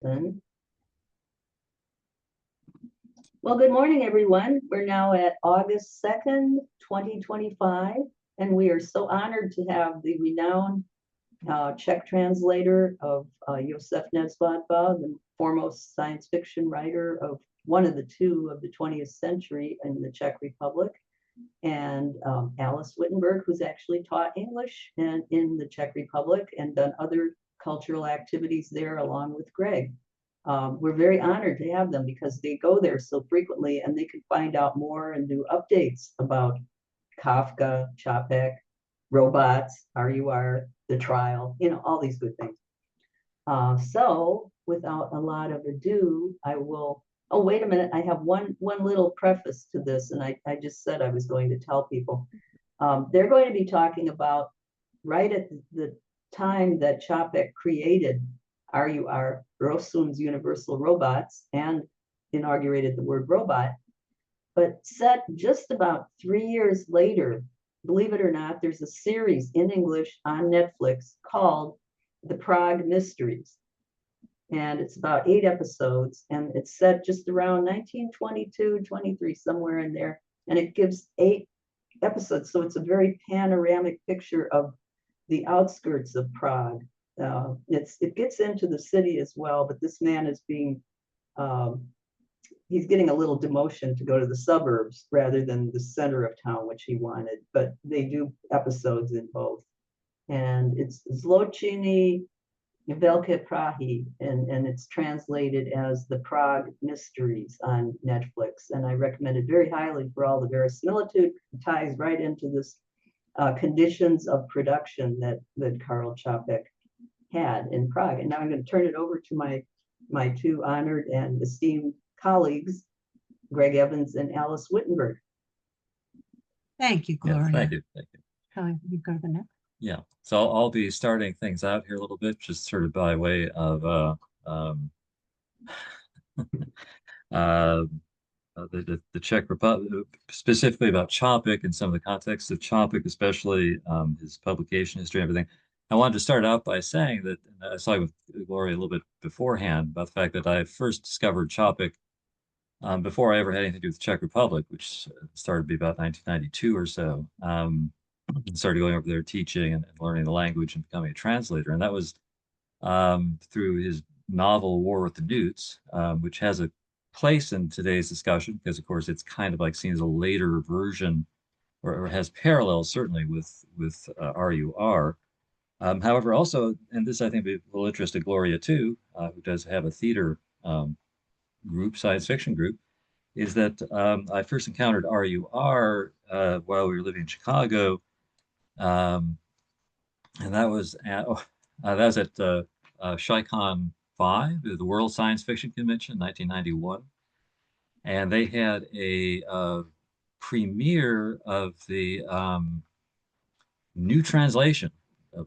Well, good morning, everyone. We're now at August 2nd, 2025, and we are so honored to have the renowned Czech translator of Josef Nesvadba, the foremost science fiction writer of one of the two of the 20th century in the Czech Republic, and Alice Whittenburg, who's actually taught English in the Czech Republic and done other cultural activities there along with Greg. We're very honored to have them because they go there so frequently and they can find out more and do updates about Kafka, Capek, robots, RUR, the trial, all these good things. So without a lot of ado, I will, oh, wait a minute. I have one little preface to this, and I just said I was going to tell people. They're going to be talking about right at the time that Capek created RUR, Rossum's Universal Robots, and inaugurated the word robot, but set just about 3 years later, believe it or not, there's a series in English on Netflix called The Prague Mysteries. And it's about 8 episodes, and it's set just around 1922, 23, somewhere in there. And it gives 8 episodes, so it's a very panoramic picture of the outskirts of Prague. It gets into the city as well, but this man is being, he's getting a little demotion to go to the suburbs rather than the center of town, which he wanted, but they do episodes in both. And it's Zločiny Velké Prahy, and it's translated as The Prague Mysteries on Netflix. And I recommend it very highly for all the verisimilitude. It ties right into this conditions of production that Karel Capek had in Prague. And now I'm going to turn it over to my two honored and esteemed colleagues, Greg Evans and Alice Whittenburg. Thank you, Gloria. Yes, thank you. Thank you. Kelly, you go to the next. Yeah, so I'll be starting things out here a little bit, just sort of by way of the Czech Republic, specifically about Capek and some of the context of Capek, especially his publication history and everything. I wanted to start out by saying that I was talking with Gloria a little bit beforehand about the fact that I first discovered Capek before I ever had anything to do with the Czech Republic, which started to be about 1992 or so. Started going over there teaching and learning the language and becoming a translator. And that was through his novel War with the Newts, which has a place in today's discussion because, of course, it's kind of like seen as a later version or has parallels certainly with RUR. However, also, and this I think will interest Gloria too, who does have a theater group, science fiction group, is that I first encountered RUR while we were living in Chicago. And that was at SciCon 5, the World Science Fiction Convention, 1991, and they had a premiere of the new translation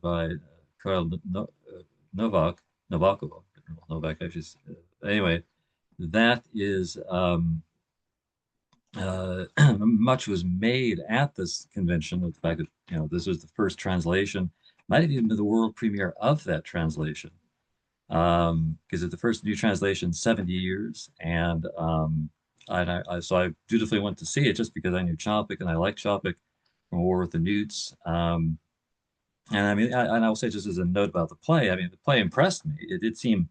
by Karel Novak. Anyway, that is much was made at this convention of the fact that this was the first translation, might have even been the world premiere of that translation, because it's the first new translation in 70 years, and so I dutifully went to see it just because I knew Capek and I liked Capek from War with the Newts. And I mean, and I will say just as a note about the play, I mean, the play impressed me. It did seem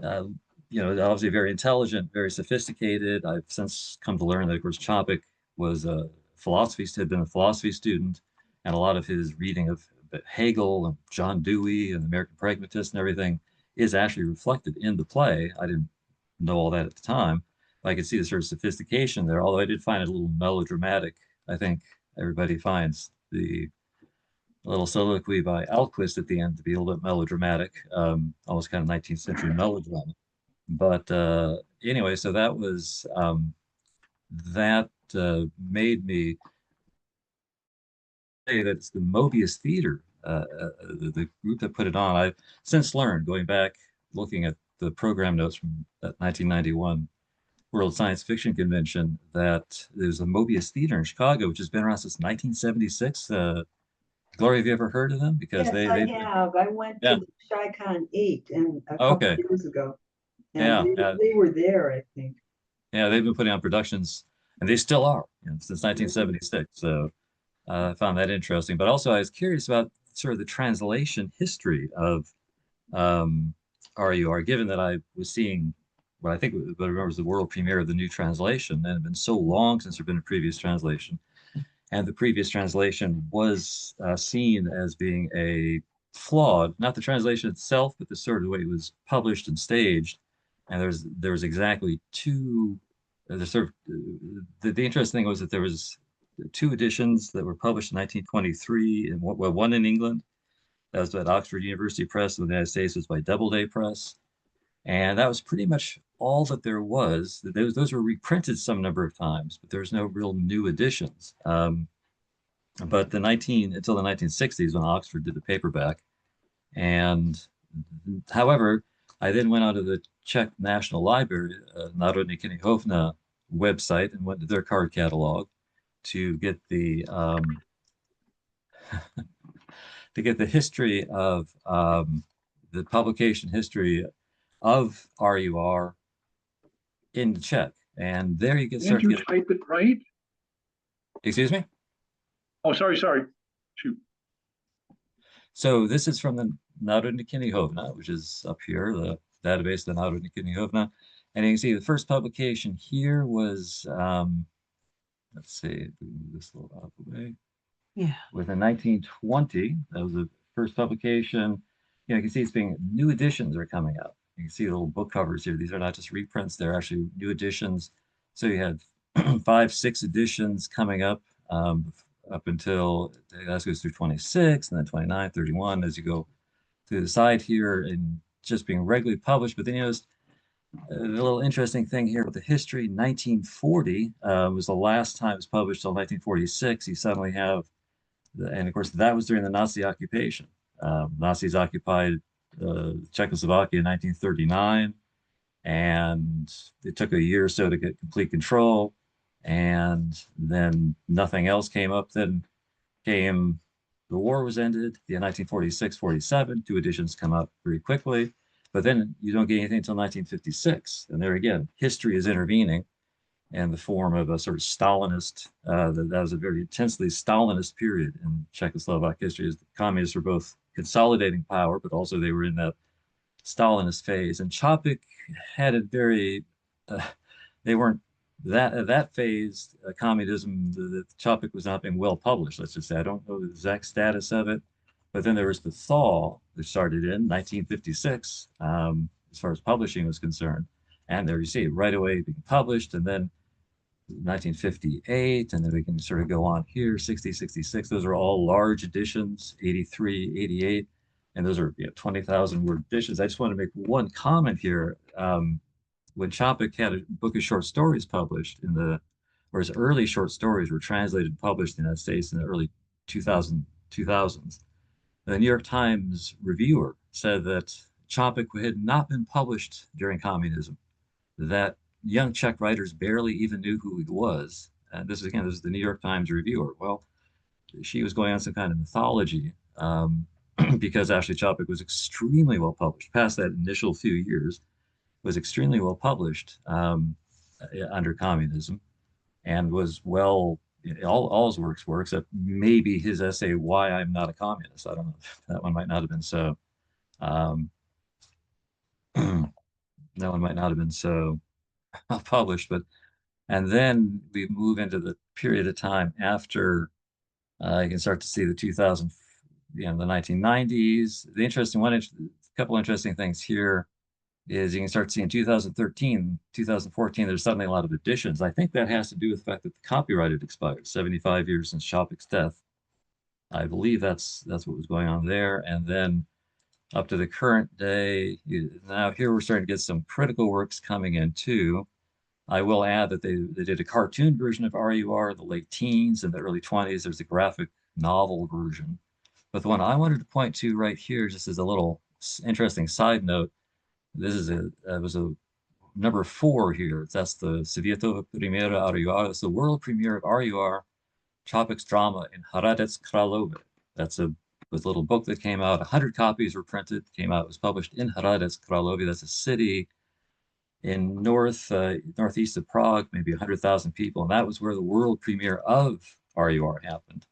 obviously very intelligent, very sophisticated. I've since come to learn that, of course, Capek was had been a philosophy student, and a lot of his reading of Hegel and John Dewey and the American Pragmatist and everything is actually reflected in the play. I didn't know all that at the time, but I could see the sort of sophistication there, although I did find it a little melodramatic. I think everybody finds the little soliloquy by Alquist at the end to be a little bit melodramatic, almost kind of 19th century melodrama. But anyway, so that was that made me say that it's the Mobius Theater, the group that put it on. I've since learned, going back looking at the program notes from that 1991 World Science Fiction Convention, that there's a Mobius Theater in Chicago, which has been around since 1976. Gloria, have you ever heard of them? Because yes, I have. I went to SciCon 8 and a couple of years ago. Yeah, And they were there, I think. yeah, they've been putting on productions, and they still are, since 1976. So I found that interesting. But also, I was curious about sort of the translation history of RUR, given that I was seeing what I think what I remember was the world premiere of the new translation, and it had been so long since there'd been a previous translation, and the previous translation was seen as being a flawed, not the translation itself, but the sort of way it was published and staged. And there was exactly two. The sort of the interesting thing was that there was two editions that were published in 1923, and one in England that was at Oxford University Press, in the United States was by Doubleday Press, and that was pretty much all that there was. Those were reprinted some number of times, but there's no real new editions. But until the 1960s when Oxford did the paperback, and however, I then went onto the Czech National Library, Národní knihovna website, and went to their card catalog to get the history of the publication history of RUR in Czech. And there you get Can't you type it right? Excuse me? Oh, sorry. Shoot. So this is from the Národní knihovna, which is up here, the database of the Národní knihovna. And you can see the first publication here was, let's see, move this a little out of the way. Yeah. Within 1920, that was the first publication. You can see it's being new editions are coming out. You can see the little book covers here. These are not just reprints; they're actually new editions. So you had 5, 6 editions coming up until that goes through 26, and then 29, 31 as you go to the side here, and just being regularly published. But then a little interesting thing here with the history. 1940 was the last time it was published till 1946. You suddenly have and of course, that was during the Nazi occupation. Nazis occupied Czechoslovakia in 1939, and it took a year or so to get complete control. And then nothing else came up. Then the war was ended. The 1946, 47, 2 editions come up very quickly. But then you don't get anything until 1956. And there again, history is intervening in the form of a sort of Stalinist, that was a very intensely Stalinist period in Czechoslovak history, as the communists were both consolidating power, but also they were in that Stalinist phase. And Čapek had a very, they weren't, that phase, communism, the Čapek was not being well published, let's just say. I don't know the exact status of it, but then there was the thaw that started in 1956, as far as publishing was concerned. And there you see it right away being published, and then 1958, and then we can sort of go on here, 60, 66. Those are all large editions, 83, 88, and those are 20,000 word editions. I just want to make one comment here. When Čapek had a book of short stories published or his early short stories were translated and published in the United States in the early 2000s, the New York Times reviewer said that Čapek had not been published during communism, that young Czech writers barely even knew who he was. And this is the New York Times reviewer. Well, she was going on some kind of mythology, because actually Čapek was extremely well published. Past that initial few years, was extremely well published under communism, and was all his works were, except maybe his essay "Why I'm Not a Communist." I don't know. That one might not have been so. That one might not have been so published, and then we move into the period of time after you can start to see the 2000, the 1990s. A couple interesting things here is you can start seeing 2013, 2014, there's suddenly a lot of editions. I think that has to do with the fact that the copyright had expired, 75 years since Čapek's death. I believe that's what was going on there. And then up to the current day, now here we're starting to get some critical works coming in too. I will add that they did a cartoon version of RUR in the late teens and the early 20s. There's a graphic novel version. But the one I wanted to point to right here, just as a little interesting side note, this is was a number 4 here. That's the Světová premiéra RUR. It's the world premiere of RUR, Čapek's drama in Hradec Králové. That's a little book that came out. 100 copies were printed, was published in Hradec Králové. That's a city in northeast of Prague, maybe 100,000 people, and that was where the world premiere of RUR happened.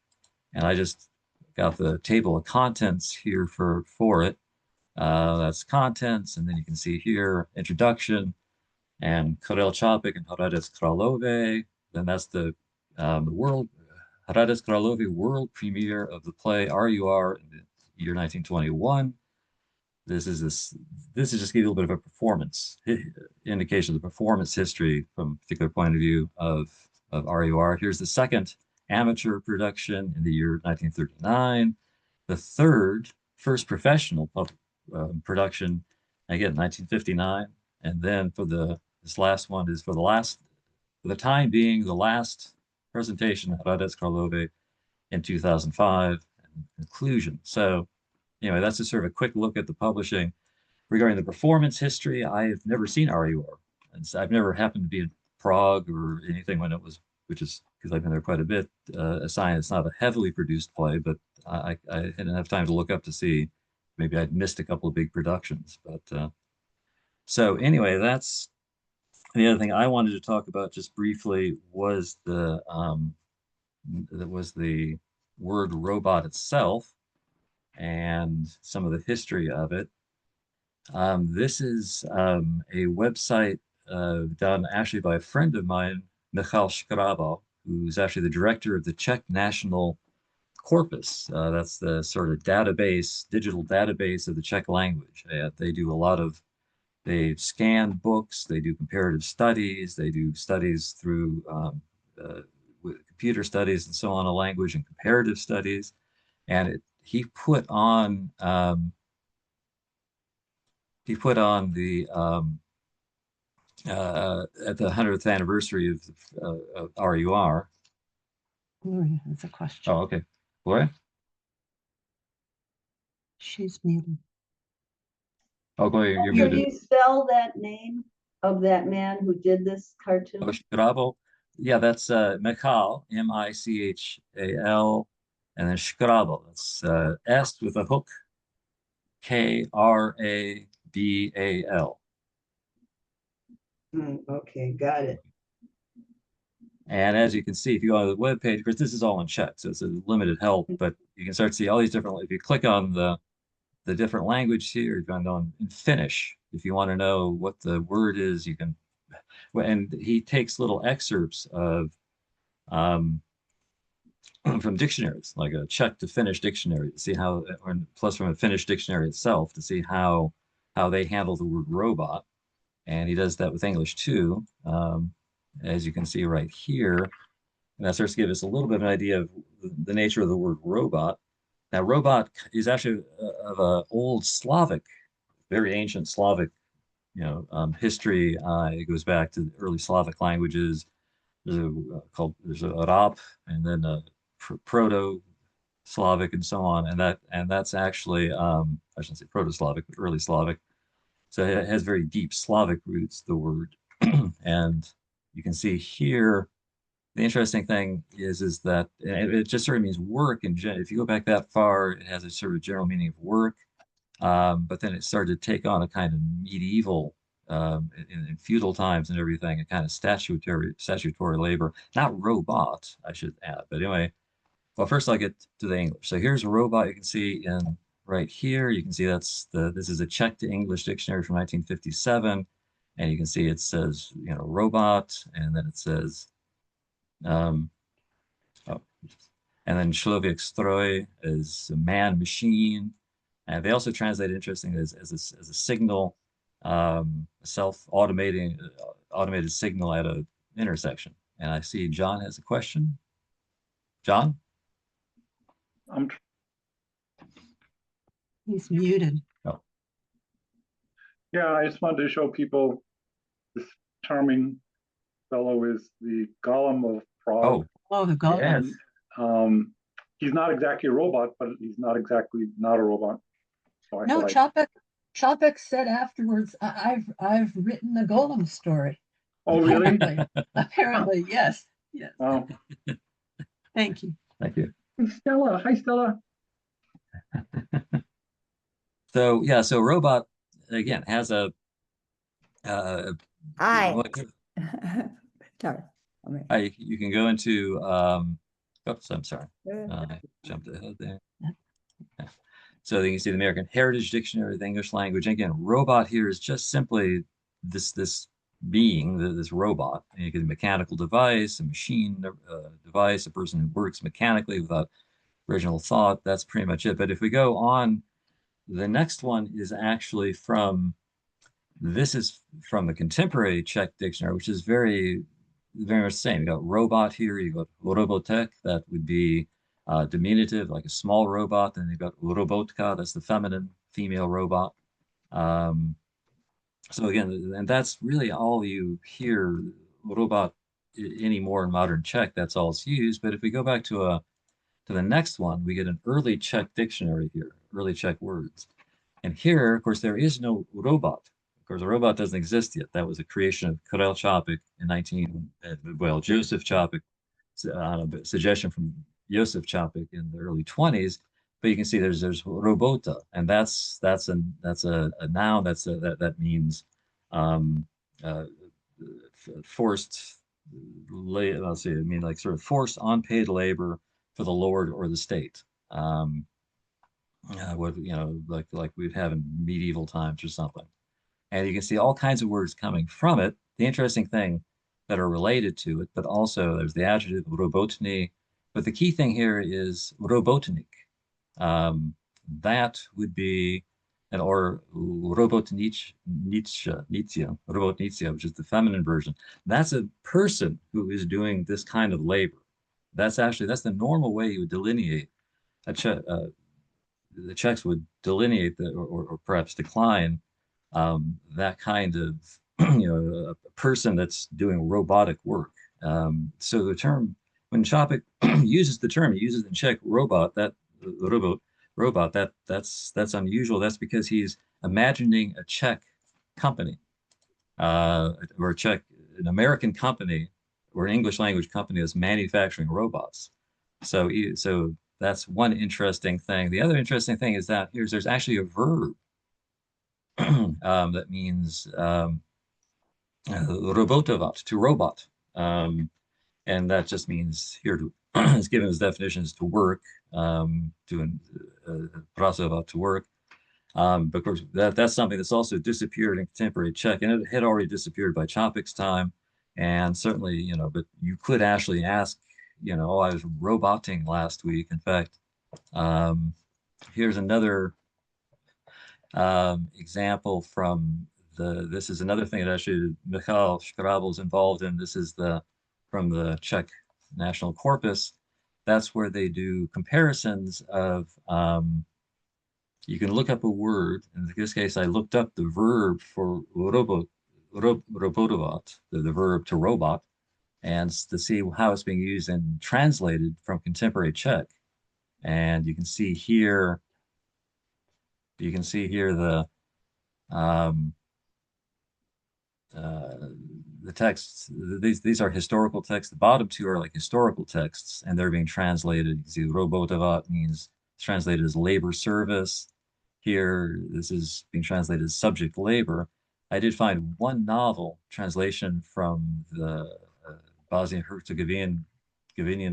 And I just got the table of contents here for it. That's contents, and then you can see here introduction and Karel Capek and Hradec Králové. Then that's the world Hradec Králové world premiere of the play RUR in the year 1921. This is just give you a little bit of a performance indication of the performance history from a particular point of view of RUR. Here's the second amateur production in the year 1939. The first professional production, again, 1959. And then this last one is for the time being, the last presentation at Hradec Králové in 2005, and conclusion. So anyway, that's just sort of a quick look at the publishing. Regarding the performance history, I've never seen RUR. And so I've never happened to be in Prague or anything when it was, which is because I've been there quite a bit, a sign it's not a heavily produced play, but I didn't have time to look up to see. Maybe I'd missed a couple of big productions. But so anyway, that's the other thing I wanted to talk about just briefly was the word robot itself and some of the history of it. This is a website done actually by a friend of mine, Michal Škrabal, who's actually the director of the Czech National Corpus. That's the sort of digital database of the Czech language. They do a lot of, they scan books, they do comparative studies, they do studies through with computer studies and so on, a language and comparative studies. And he put on the at the 100th anniversary of RUR. Gloria has a question. Oh, okay. Gloria? She's muted. Oh, Gloria, you're Could muted. you spell that name of that man who did this cartoon? Oh, Škrabal. Yeah, that's Michal, Michal, and then Škrabal. That's S with a hook, Krabal. Okay, got it. And as you can see, if you go on the web page, because this is all in Czech, so it's a limited help, but you can start to see all these different. If you click on the different language here, you're going on in Finnish. If you want to know what the word is, you can. And he takes little excerpts of from dictionaries, like a Czech to Finnish dictionary, to see how, or plus from a Finnish dictionary itself, to see how they handle the word robot. And he does that with English too, as you can see right here. And that starts to give us a little bit of an idea of the nature of the word robot. Now, robot is actually of an old Slavic, very ancient Slavic, history. It goes back to the early Slavic languages. There's a Rab, and then a Proto-Slavic, and so on. And that's actually I shouldn't say Proto-Slavic, but early Slavic. So it has very deep Slavic roots, the word. And you can see here, the interesting thing is that it just sort of means work. And if you go back that far, it has a sort of general meaning of work. But then it started to take on a kind of medieval, in feudal times and everything, a kind of statutory labor, not robot, I should add. But anyway, well, first I'll get to the English. So here's a robot. You can see right here. You can see this is a Czech to English dictionary from 1957, and you can see it says robot, and then it says oh, and then Člověk stroj is a man machine. And they also translate interestingly as a signal, automated signal at an intersection. And I see John has a question. John? He's muted. Oh. Yeah, I just wanted to show people this charming fellow is the Golem of Prague. Oh, the golem. Yes. And he's not exactly a robot, but he's not exactly not a robot. So No, Capek said afterwards, I've written the golem story. Oh, really? Apparently, yes. Wow. Thank you. Thank you. Hey, Stella. Hi, Stella. So yeah, so robot again has a I. what- Sorry. Okay. you can go into, oops, I'm sorry. I jumped ahead there. Yeah. So you can see the American Heritage Dictionary of the English language. And again, robot here is just simply this being, this robot. And you get a mechanical device, a machine device, a person who works mechanically without original thought. That's pretty much it. But if we go on, the next one is actually this is from the contemporary Czech dictionary, which is very much the same. You got robot here, you got robotek, that would be diminutive, like a small robot. Then you've got robotka, that's the feminine, female robot. So again, and that's really all you hear robot anymore in modern Czech. That's all it's used. But if we go back to the next one, we get an early Czech dictionary here, early Czech words. And here, of course, there is no robot. Of course, a robot doesn't exist yet. That was a creation of Karel Capek in Josef Capek, on a suggestion from Josef Capek in the early 20s. But you can see there's robota, and that's a noun. That means forced. Let's see. I mean, like sort of forced unpaid labor for the lord or the state. What like we'd have in medieval times or something. And you can see all kinds of words coming from it. The interesting thing that are related to it, but also there's the adjective robotny. But the key thing here is robotnik. That would be or robotnicia, which is the feminine version. That's a person who is doing this kind of labor. That's the normal way you would delineate the Czechs would delineate or perhaps decline that kind of a person that's doing robotic work. So the term, when Capek uses the term, he uses in Czech robot, that's unusual. That's because he's imagining a Czech company or an American company or an English language company that's manufacturing robots. So that's one interesting thing. The other interesting thing is that there's actually a verb that means robotovat, to robot. And that just means here to, is given as definitions to work, pracovat, to work. But of course, that's something that's also disappeared in contemporary Czech, and it had already disappeared by Čapek's time. And certainly, but you could actually ask, oh, I was roboting last week. In fact, here's another example from this is another thing that actually Michal Škrabl is involved in. This is from the Czech National Corpus. That's where they do comparisons of, you can look up a word. In this case, I looked up the verb for robotovat, the verb to robot, and to see how it's being used and translated from contemporary Czech. And you can see here the texts. These are historical texts. The bottom two are like historical texts, and they're being translated. You see, robotovat means translated as labor service. Here, this is being translated as subject labor. I did find one novel translation from the Bosnian-Herzegovinian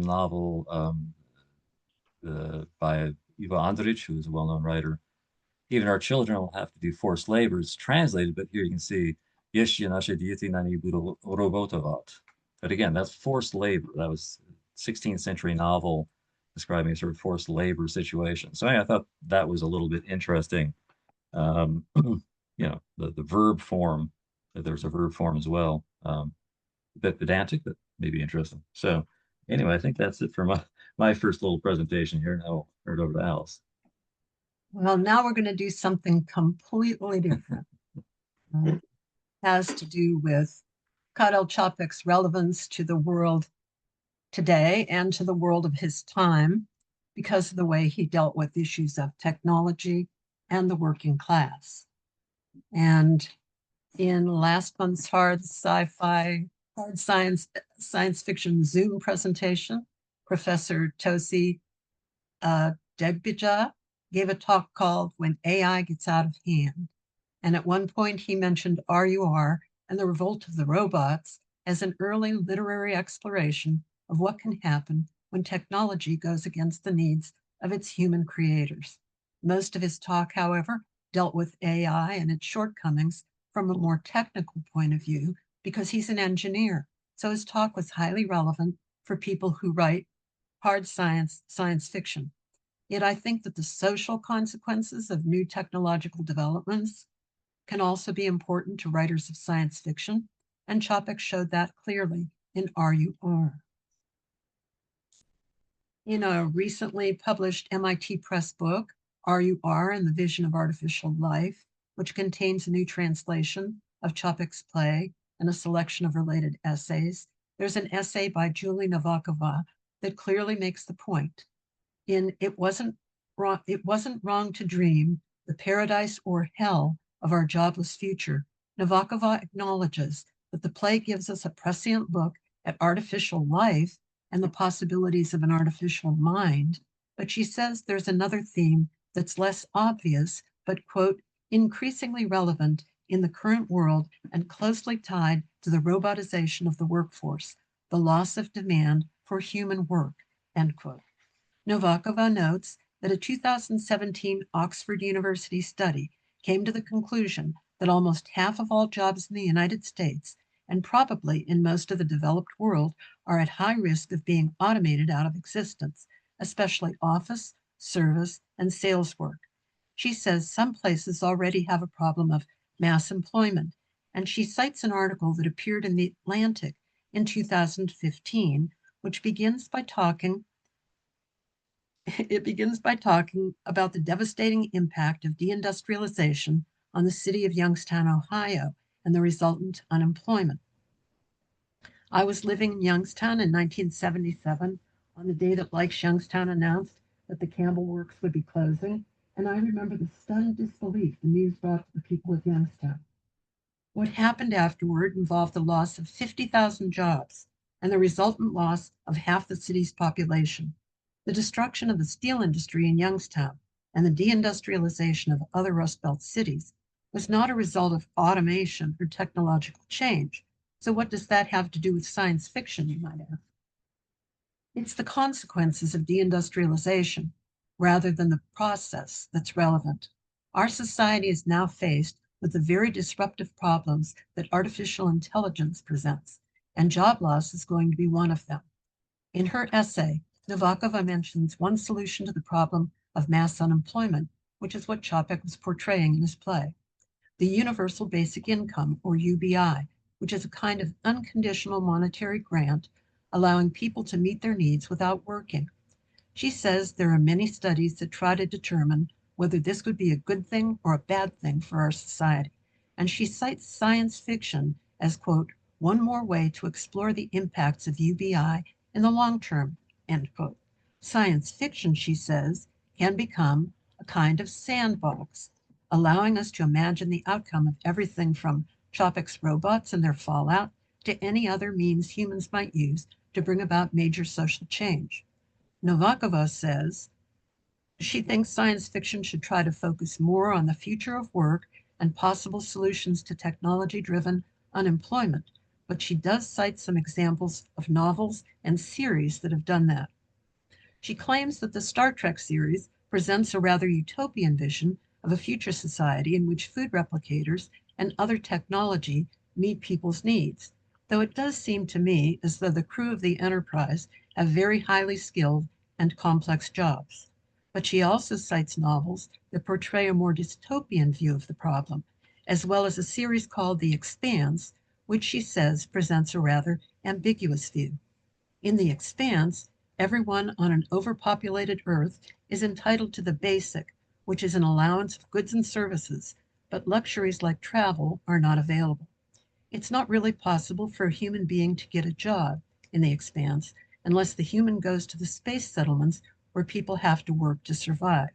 novel by Ivo Andrić, who is a well-known writer. Even our children will have to do forced labor. It's translated, but here you can see, Ještě naše děti nebudou robotovat. But again, that's forced labor. That was 16th century novel describing a sort of forced labor situation. So I thought that was a little bit interesting. The verb form, that there's a verb form as well. A bit pedantic, but maybe interesting. So anyway, I think that's it for my first little presentation here. Now I'll turn it over to Alice. Well, now we're going to do something completely different. Has to do with Karel Capek's relevance to the world today and to the world of his time because of the way he dealt with issues of technology and the working class. And in last month's hard science fiction Zoom presentation, Professor Tosi Degbija gave a talk called When AI Gets Out of Hand. And at one point he mentioned RUR and the revolt of the robots as an early literary exploration of what can happen when technology goes against the needs of its human creators. Most of his talk, however, dealt with AI and its shortcomings from a more technical point of view because he's an engineer. So his talk was highly relevant for people who write hard science fiction. Yet I think that the social consequences of new technological developments can also be important to writers of science fiction, and Capek showed that clearly in RUR. In a recently published MIT Press book, RUR and the Vision of Artificial Life, which contains a new translation of Capek's play and a selection of related essays, there's an essay by Julie Navakova that clearly makes the point. In It Wasn't Wrong to Dream, the Paradise or Hell of Our Jobless Future, Navakova acknowledges that the play gives us a prescient look at artificial life and the possibilities of an artificial mind, but she says there's another theme that's less obvious, but, quote, increasingly relevant in the current world and closely tied to the robotization of the workforce, the loss of demand for human work, end quote. Navakova notes that a 2017 Oxford University study came to the conclusion that almost half of all jobs in the United States, and probably in most of the developed world, are at high risk of being automated out of existence, especially office, service, and sales work. She says some places already have a problem of mass employment, and she cites an article that appeared in The Atlantic in 2015, which begins by talking about the devastating impact of deindustrialization on the city of Youngstown, Ohio, and the resultant unemployment. I was living in Youngstown in 1977 on the day that Like Youngstown announced that the Campbell Works would be closing, and I remember the stunned disbelief the news brought to the people of Youngstown. What happened afterward involved the loss of 50,000 jobs and the resultant loss of half the city's population. The destruction of the steel industry in Youngstown and the deindustrialization of other Rust Belt cities was not a result of automation or technological change. So what does that have to do with science fiction, you might ask? It's the consequences of deindustrialization rather than the process that's relevant. Our society is now faced with the very disruptive problems that artificial intelligence presents, and job loss is going to be one of them. In her essay, Navakova mentions one solution to the problem of mass unemployment, which is what Capek was portraying in his play: the Universal Basic Income, or UBI, which is a kind of unconditional monetary grant allowing people to meet their needs without working. She says there are many studies that try to determine whether this would be a good thing or a bad thing for our society, and she cites science fiction as, quote, one more way to explore the impacts of UBI in the long term, end quote. Science fiction, she says, can become a kind of sandbox, allowing us to imagine the outcome of everything from Capek's robots and their fallout to any other means humans might use to bring about major social change. Navakova says she thinks science fiction should try to focus more on the future of work and possible solutions to technology-driven unemployment, but she does cite some examples of novels and series that have done that. She claims that the Star Trek series presents a rather utopian vision of a future society in which food replicators and other technology meet people's needs, though it does seem to me as though the crew of the Enterprise have very highly skilled and complex jobs. But she also cites novels that portray a more dystopian view of the problem, as well as a series called The Expanse, which she says presents a rather ambiguous view. In The Expanse, everyone on an overpopulated Earth is entitled to the basic, which is an allowance of goods and services, but luxuries like travel are not available. It's not really possible for a human being to get a job in The Expanse unless the human goes to the space settlements where people have to work to survive.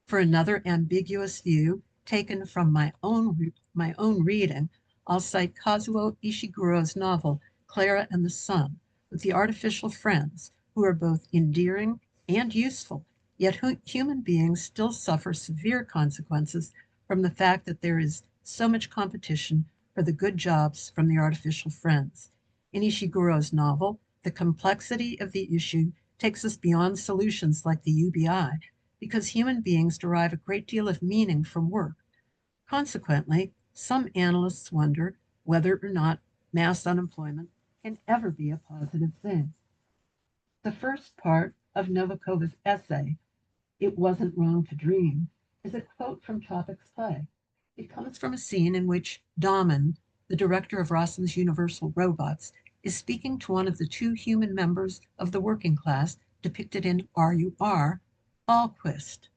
For another ambiguous view, taken from my own reading, I'll cite Kazuo Ishiguro's novel Clara and the Sun, with the artificial friends who are both endearing and useful, yet human beings still suffer severe consequences from the fact that there is so much competition for the good jobs from the artificial friends. In Ishiguro's novel, the complexity of the issue takes us beyond solutions like the UBI, because human beings derive a great deal of meaning from work. Consequently, some analysts wonder whether or not mass unemployment can ever be a positive thing. The first part of Novakova's essay, It Wasn't Wrong to Dream, is a quote from Čapek's play. It comes from a scene in which Damen, the director of Rossum's Universal Robots, is speaking to one of the two human members of the working class depicted in RUR, Ahlquist.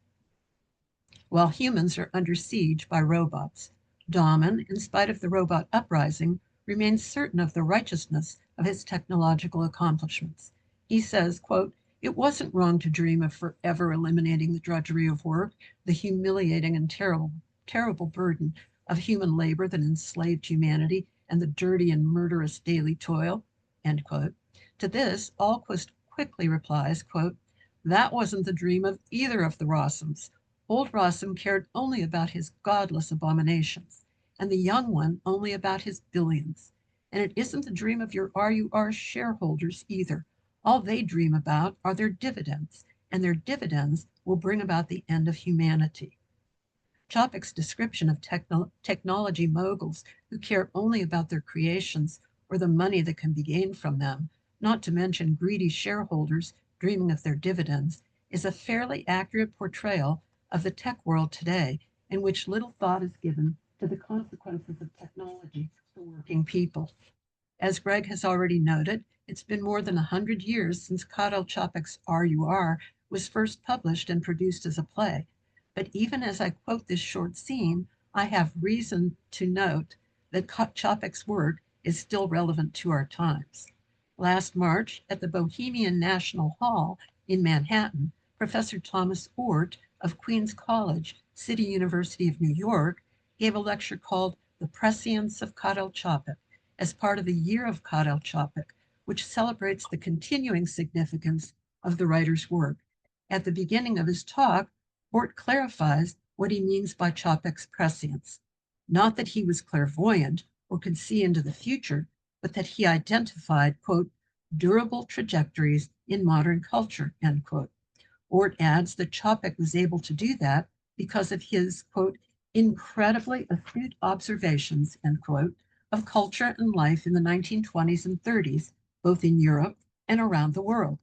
While humans are under siege by robots, Damen, in spite of the robot uprising, remains certain of the righteousness of his technological accomplishments. He says, quote, "It wasn't wrong to dream of forever eliminating the drudgery of work, the humiliating and terrible burden of human labor that enslaved humanity, and the dirty and murderous daily toil," end quote. To this, Ahlquist quickly replies, quote, "That wasn't the dream of either of the Rossums. Old Rossum cared only about his godless abominations, and the young one only about his billions. And it isn't the dream of your RUR shareholders either. All they dream about are their dividends, and their dividends will bring about the end of humanity." Čapek's description of technology moguls who care only about their creations or the money that can be gained from them, not to mention greedy shareholders dreaming of their dividends, is a fairly accurate portrayal of the tech world today, in which little thought is given to the consequences of technology for working people. As Greg has already noted, it's been more than 100 years since Karel Capek's RUR was first published and produced as a play. But even as I quote this short scene, I have reason to note that Čapek's work is still relevant to our times. Last March, at the Bohemian National Hall in Manhattan, Professor Thomas Oort of Queens College, City University of New York, gave a lecture called The Prescience of Karel Capek as part of the Year of Karel Capek, which celebrates the continuing significance of the writer's work. At the beginning of his talk, Oort clarifies what he means by Čapek's prescience. Not that he was clairvoyant or could see into the future, but that he identified, quote, "durable trajectories in modern culture," end quote. Oort adds that Čapek was able to do that because of his, quote, "incredibly astute observations," end quote, of culture and life in the 1920s and 30s, both in Europe and around the world.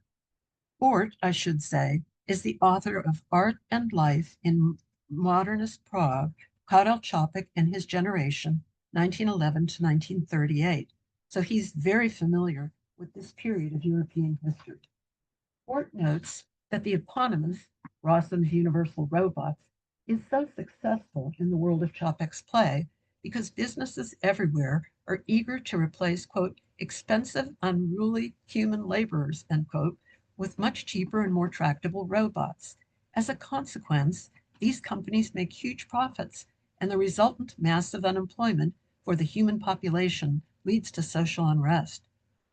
Oort, I should say, is the author of Art and Life in Modernist Prague, Karel Capek and His Generation, 1911 to 1938. So he's very familiar with this period of European history. Oort notes that the eponymous Rossum's Universal Robots is so successful in the world of Čapek's play because businesses everywhere are eager to replace, quote, "expensive, unruly human laborers," end quote, with much cheaper and more tractable robots. As a consequence, these companies make huge profits, and the resultant massive unemployment for the human population leads to social unrest.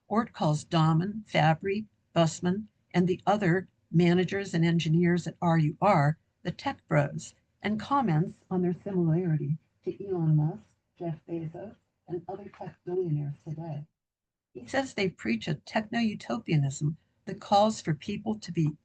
Oort calls Damen, Fabry, Bussmann, and the other managers and engineers at RUR the tech bros, and comments on their similarity to Elon Musk, Jeff Bezos, and other tech billionaires today. He says they preach a techno-utopianism that calls for people to be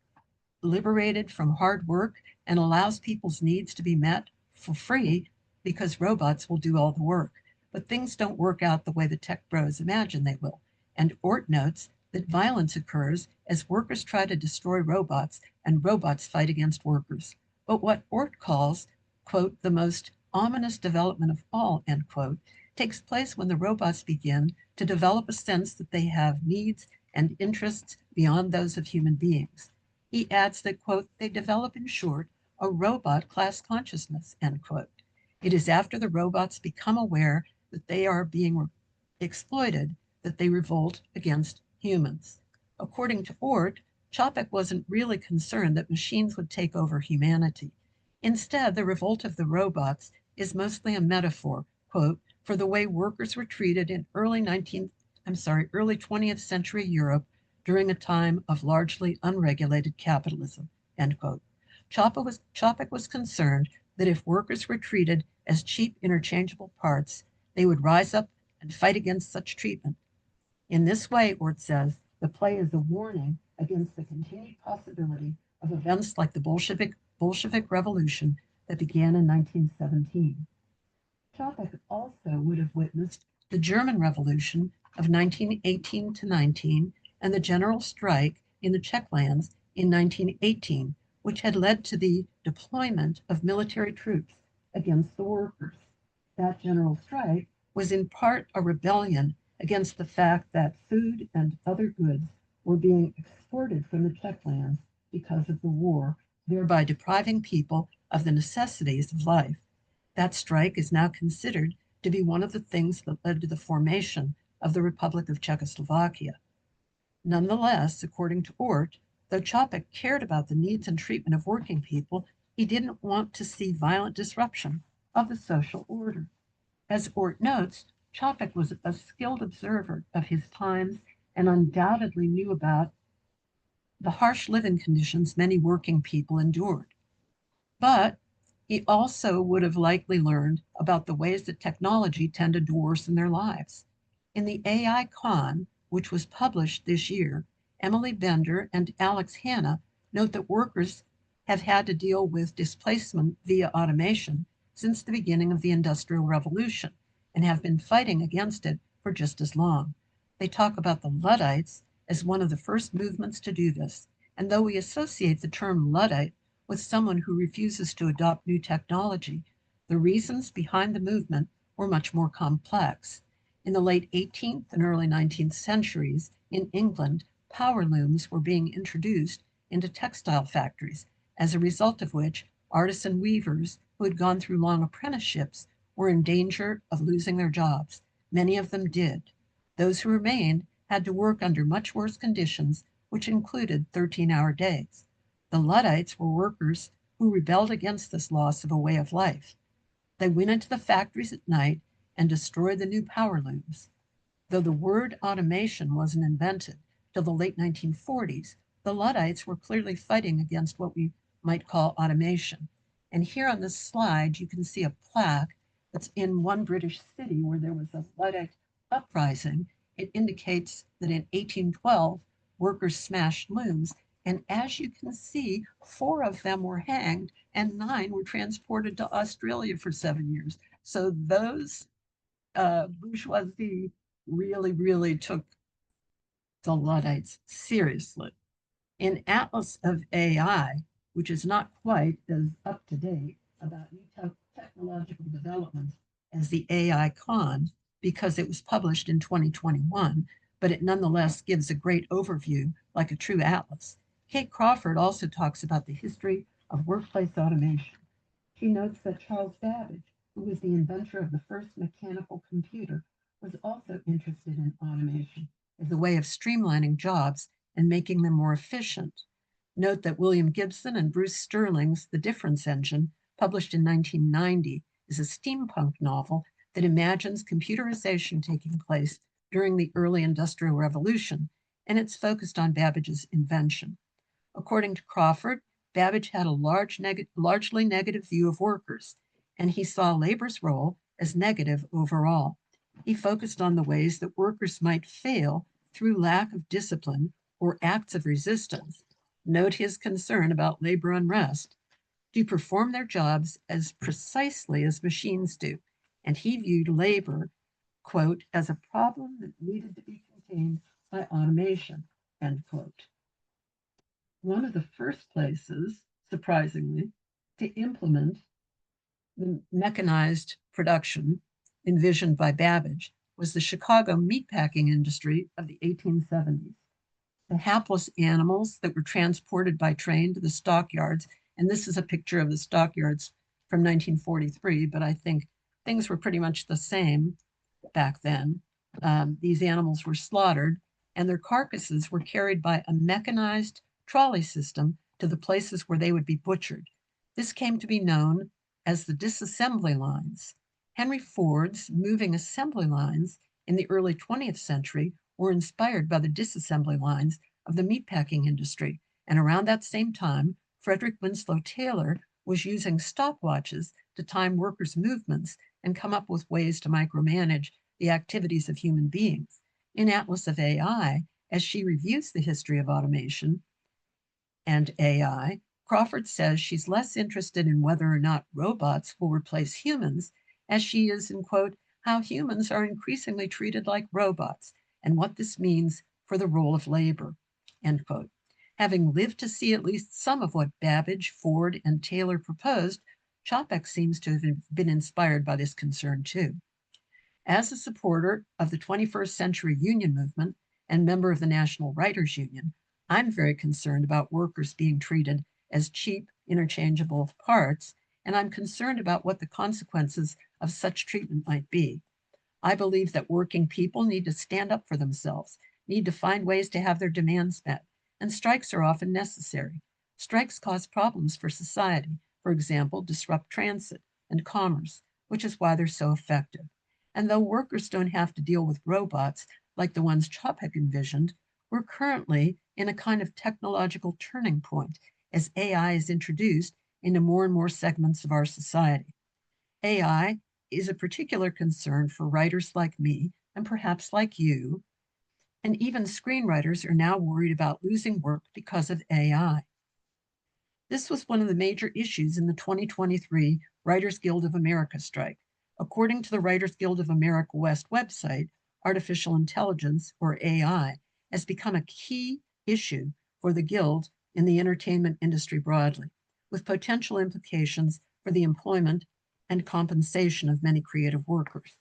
liberated from hard work and allows people's needs to be met for free because robots will do all the work. But things don't work out the way the tech bros imagine they will. And Oort notes that violence occurs as workers try to destroy robots and robots fight against workers. But what Oort calls, quote, "the most ominous development of all," end quote, takes place when the robots begin to develop a sense that they have needs and interests beyond those of human beings. He adds that, quote, "they develop, in short, a robot class consciousness," end quote. It is after the robots become aware that they are being exploited that they revolt against humans. According to Oort, Čapek wasn't really concerned that machines would take over humanity. Instead, the revolt of the robots is mostly a metaphor, quote, "for the way workers were treated in early 20th century Europe during a time of largely unregulated capitalism," end quote. Čapek was concerned that if workers were treated as cheap interchangeable parts, they would rise up and fight against such treatment. In this way, Ort says, the play is a warning against the continued possibility of events like the Bolshevik Revolution that began in 1917. Capek also would have witnessed the German Revolution of 1918 to 19 and the general strike in the Czech lands in 1918, which had led to the deployment of military troops against the workers. That general strike was in part a rebellion against the fact that food and other goods were being exported from the Czech lands because of the war, thereby depriving people of the necessities of life. That strike is now considered to be one of the things that led to the formation of the Republic of Czechoslovakia. Nonetheless, according to Ort, though Capek cared about the needs and treatment of working people, he didn't want to see violent disruption of the social order. As Ort notes, Capek was a skilled observer of his times and undoubtedly knew about the harsh living conditions many working people endured. But he also would have likely learned about the ways that technology tended to worsen their lives. In the AI Con, which was published this year, Emily Bender and Alex Hanna note that workers have had to deal with displacement via automation since the beginning of the Industrial Revolution and have been fighting against it for just as long. They talk about the Luddites as one of the first movements to do this, and though we associate the term Luddite with someone who refuses to adopt new technology, the reasons behind the movement were much more complex. In the late 18th and early 19th centuries, in England, power looms were being introduced into textile factories, as a result of which artisan weavers who had gone through long apprenticeships were in danger of losing their jobs. Many of them did. Those who remained had to work under much worse conditions, which included 13-hour days. The Luddites were workers who rebelled against this loss of a way of life. They went into the factories at night and destroyed the new power looms. Though the word automation wasn't invented till the late 1940s, the Luddites were clearly fighting against what we might call automation. And here on this slide, you can see a plaque that's in one British city where there was a Luddite uprising. It indicates that in 1812, workers smashed looms. And as you can see, 4 of them were hanged and 9 were transported to Australia for 7 years. So those bourgeoisie really took the Luddites seriously. In Atlas of AI, which is not quite as up to date about new technological developments as the AI Con, because it was published in 2021, but it nonetheless gives a great overview like a true atlas. Kate Crawford also talks about the history of workplace automation. She notes that Charles Babbage, who was the inventor of the first mechanical computer, was also interested in automation as a way of streamlining jobs and making them more efficient. Note that William Gibson and Bruce Sterling's The Difference Engine, published in 1990, is a steampunk novel that imagines computerization taking place during the early Industrial Revolution, and it's focused on Babbage's invention. According to Crawford, Babbage had a largely negative view of workers, and he saw labor's role as negative overall. He focused on the ways that workers might fail through lack of discipline or acts of resistance. Note his concern about labor unrest, to perform their jobs as precisely as machines do, and he viewed labor, quote, as a problem that needed to be contained by automation, end quote. One of the first places, surprisingly, to implement the mechanized production envisioned by Babbage was the Chicago meatpacking industry of the 1870s. The hapless animals that were transported by train to the stockyards, and this is a picture of the stockyards from 1943, but I think things were pretty much the same back then. These animals were slaughtered, and their carcasses were carried by a mechanized trolley system to the places where they would be butchered. This came to be known as the disassembly lines. Henry Ford's moving assembly lines in the early 20th century were inspired by the disassembly lines of the meatpacking industry. And around that same time, Frederick Winslow Taylor was using stopwatches to time workers' movements and come up with ways to micromanage the activities of human beings. In Atlas of AI, as she reviews the history of automation and AI, Crawford says she's less interested in whether or not robots will replace humans as she is in, quote, how humans are increasingly treated like robots and what this means for the role of labor, end quote. Having lived to see at least some of what Babbage, Ford, and Taylor proposed, Capek seems to have been inspired by this concern too. As a supporter of the 21st century union movement and member of the National Writers Union, I'm very concerned about workers being treated as cheap, interchangeable parts, and I'm concerned about what the consequences of such treatment might be. I believe that working people need to stand up for themselves, need to find ways to have their demands met, and strikes are often necessary. Strikes cause problems for society, for example, disrupt transit and commerce, which is why they're so effective. And though workers don't have to deal with robots like the ones Capek envisioned, we're currently in a kind of technological turning point as AI is introduced into more and more segments of our society. AI is a particular concern for writers like me, and perhaps like you, and even screenwriters are now worried about losing work because of AI. This was one of the major issues in the 2023 Writers Guild of America strike. According to the Writers Guild of America West website, artificial intelligence, or AI, has become a key issue for the Guild in the entertainment industry broadly, with potential implications for the employment and compensation of many creative workers.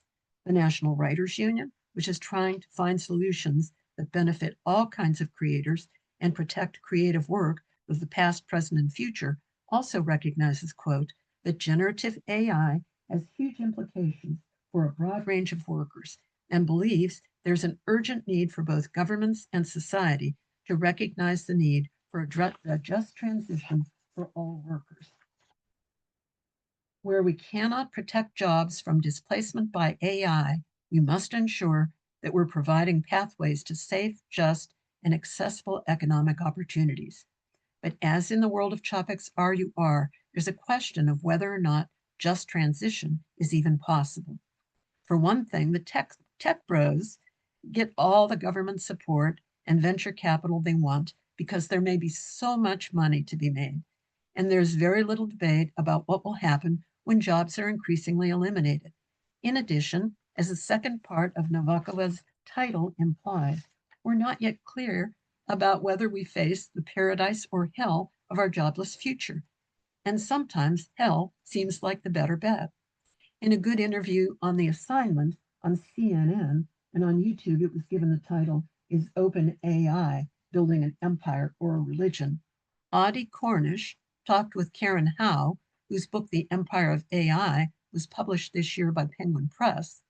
The National Writers Union, which is trying to find solutions that benefit all kinds of creators and protect creative work of the past, present, and future, also recognizes, quote, that generative AI has huge implications for a broad range of workers and believes there's an urgent need for both governments and society to recognize the need for a just transition for all workers. Where we cannot protect jobs from displacement by AI, we must ensure that we're providing pathways to safe, just, and accessible economic opportunities. But as in the world of Capek's RUR, there's a question of whether or not just transition is even possible. For one thing, the tech bros get all the government support and venture capital they want because there may be so much money to be made. And there's very little debate about what will happen when jobs are increasingly eliminated. In addition, as the second part of Novakova's title implies, we're not yet clear about whether we face the paradise or hell of our jobless future. And sometimes hell seems like the better bet. In a good interview on The Assignment on CNN and on YouTube, it was given the title, Is Open AI Building an Empire or a Religion? Audie Cornish talked with Karen Howe, whose book The Empire of AI was published this year by Penguin Press.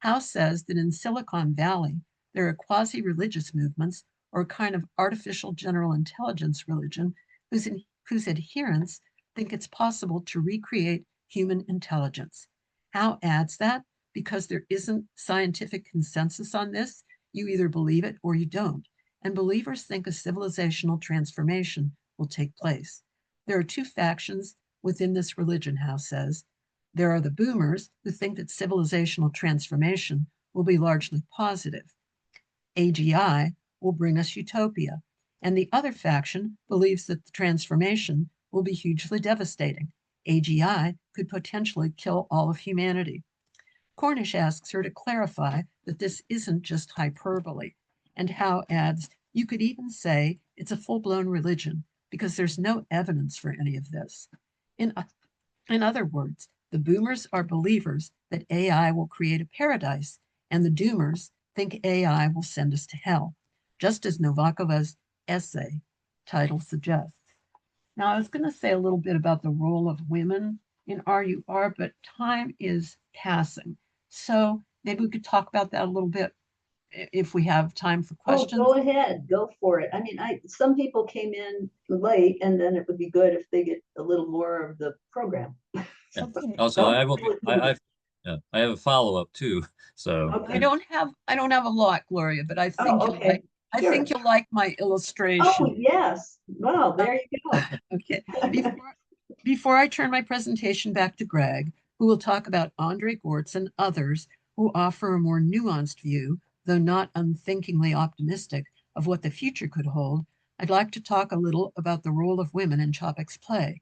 Howe says that in Silicon Valley, there are quasi-religious movements or a kind of artificial general intelligence religion whose adherents think it's possible to recreate human intelligence. Howe adds that because there isn't scientific consensus on this, you either believe it or you don't. And believers think a civilizational transformation will take place. There are two factions within this religion, Howe says. There are the boomers who think that civilizational transformation will be largely positive. AGI will bring us utopia. And the other faction believes that the transformation will be hugely devastating. AGI could potentially kill all of humanity. Cornish asks her to clarify that this isn't just hyperbole. And Howe adds, you could even say it's a full-blown religion because there's no evidence for any of this. In other words, the boomers are believers that AI will create a paradise, and the doomers think AI will send us to hell, just as Novakova's essay title suggests. Now, I was going to say a little bit about the role of women in RUR, but time is passing. So maybe we could talk about that a little bit if we have time for questions. Oh, go ahead, go for it. I mean, some people came in late, and then it would be good if they get a little more of the program. Yeah. Okay. Also, I have a follow-up too. So Okay. I don't have a lot, Gloria, but I think okay. think you'll like my illustration. Oh, yes. Wow, there you go. Okay. Before I turn my presentation back to Greg, who will talk about Andre Gortz and others who offer a more nuanced view, though not unthinkingly optimistic, of what the future could hold, I'd like to talk a little about the role of women in Čapek's play.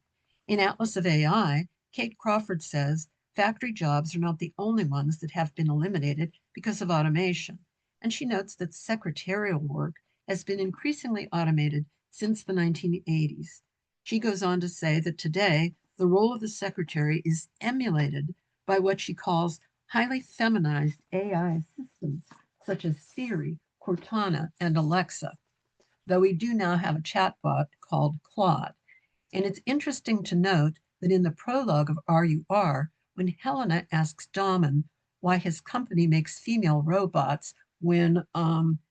In Atlas of AI, Kate Crawford says factory jobs are not the only ones that have been eliminated because of automation, and she notes that secretarial work has been increasingly automated since the 1980s. She goes on to say that today, the role of the secretary is emulated by what she calls highly feminized AI assistants, such as Siri, Cortana, and Alexa, though we do now have a chatbot called Claude. And it's interesting to note that in the prologue of RUR, when Helena asks Daman why his company makes female robots when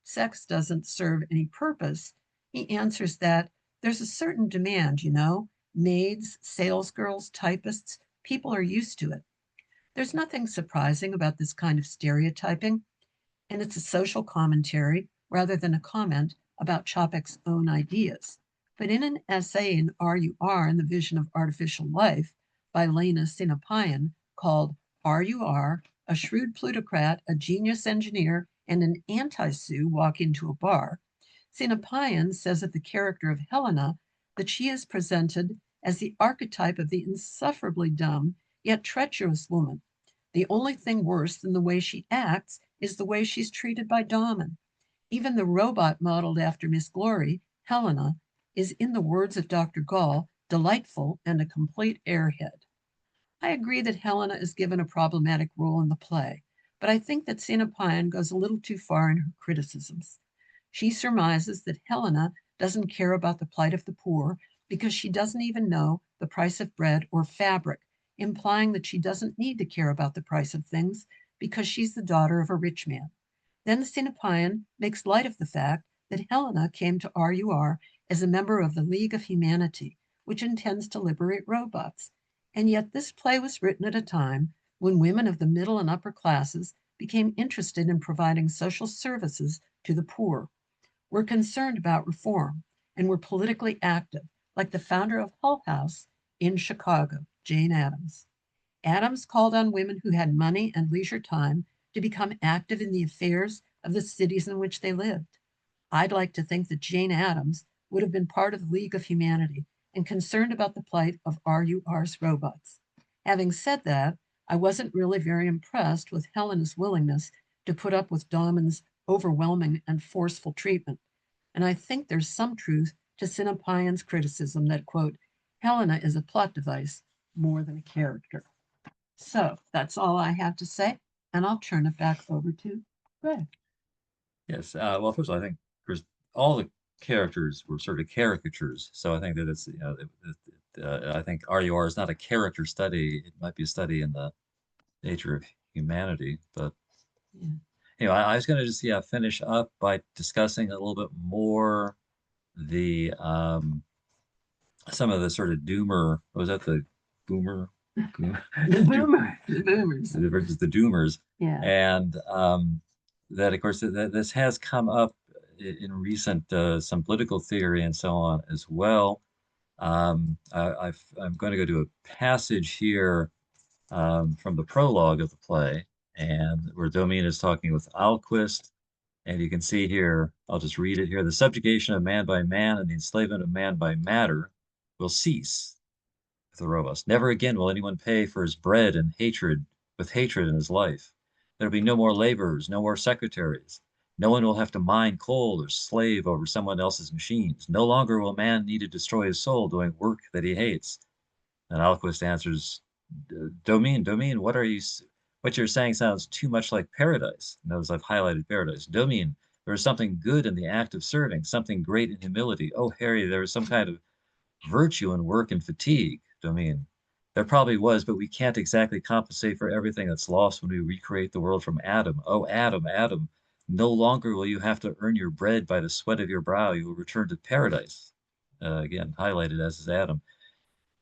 sex doesn't serve any purpose, he answers that there's a certain demand, you know, maids, salesgirls, typists, people are used to it. There's nothing surprising about this kind of stereotyping, and it's a social commentary rather than a comment about Čapek's own ideas. But in an essay in RUR and the Vision of Artificial Life by Lena Sinapayan called RUR, a shrewd plutocrat, a genius engineer, and an anti-Sue walk into a bar, Sinapayan says of the character of Helena that she is presented as the archetype of the insufferably dumb yet treacherous woman. The only thing worse than the way she acts is the way she's treated by Daman. Even the robot modeled after Miss Glory, Helena, is, in the words of Dr. Gall, delightful and a complete airhead. I agree that Helena is given a problematic role in the play, but I think that Sinapayan goes a little too far in her criticisms. She surmises that Helena doesn't care about the plight of the poor because she doesn't even know the price of bread or fabric, implying that she doesn't need to care about the price of things because she's the daughter of a rich man. Then Sinapayan makes light of the fact that Helena came to RUR as a member of the League of Humanity, which intends to liberate robots. And yet this play was written at a time when women of the middle and upper classes became interested in providing social services to the poor. We're concerned about reform, and we're politically active, like the founder of Hull House in Chicago, Jane Addams. Addams called on women who had money and leisure time to become active in the affairs of the cities in which they lived. I'd like to think that Jane Addams would have been part of the League of Humanity and concerned about the plight of RUR's robots. Having said that, I wasn't really very impressed with Helena's willingness to put up with Daman's overwhelming and forceful treatment. And I think there's some truth to Sinapayan's criticism that, quote, Helena is a plot device more than a character. So that's all I have to say, and I'll turn it back over to Greg. Yes. Well, first of all, I think all the characters were sort of caricatures. So I think that it's, you know, I think RUR is not a character study. It might be a study in the nature of humanity. But Yeah. anyway, I was going to just finish up by discussing a little bit more the some of the sort of doomer. Was that the boomer? The boomers. Versus the doomers. Yeah. And that, of course, that this has come up in recent some political theory and so on as well. I'm going to go to a passage here from the prologue of the play, and where Domine is talking with Alquist, and you can see here, I'll just read it here: the subjugation of man by man and the enslavement of man by matter will cease with the robots. Never again will anyone pay for his bread and hatred with hatred in his life. There'll be no more laborers, no more secretaries. No one will have to mine coal or slave over someone else's machines. No longer will man need to destroy his soul doing work that he hates. And Alquist answers, Domine, what you're saying sounds too much like paradise. Notice I've highlighted paradise. Domine, there is something good in the act of serving, something great in humility. Oh, Harry, there is some kind of virtue in work and fatigue. Domine, there probably was, but we can't exactly compensate for everything that's lost when we recreate the world from Adam. Oh, Adam, no longer will you have to earn your bread by the sweat of your brow. You will return to paradise. Again, highlighted as is Adam,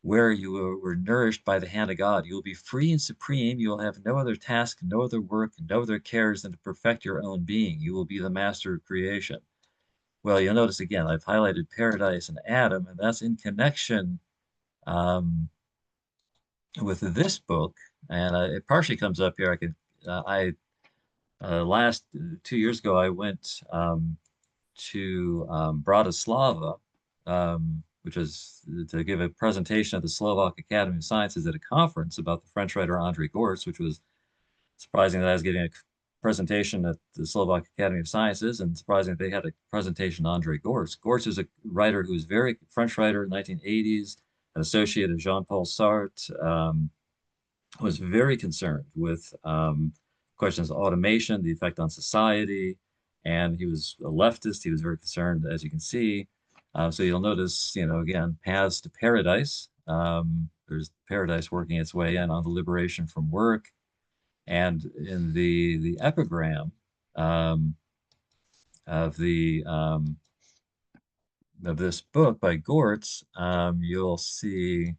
where you were nourished by the hand of God. You will be free and supreme. You will have no other task, no other work, no other cares than to perfect your own being. You will be the master of creation. Well, you'll notice again, I've highlighted paradise and Adam, and that's in connection with this book, and it partially comes up here. Last 2 years ago, I went to Bratislava, which was to give a presentation at the Slovak Academy of Sciences at a conference about the French writer André Gortz, which was surprising that I was giving a presentation at the Slovak Academy of Sciences, and surprising that they had a presentation on André Gortz. Gortz is a writer who was very French writer in the 1980s, an associate of Jean-Paul Sartre, was very concerned with questions of automation, the effect on society, and he was a leftist. He was very concerned, as you can see. So you'll notice, again, paths to paradise. There's paradise working its way in on the liberation from work. And in the epigram of this book by Gortz, you'll see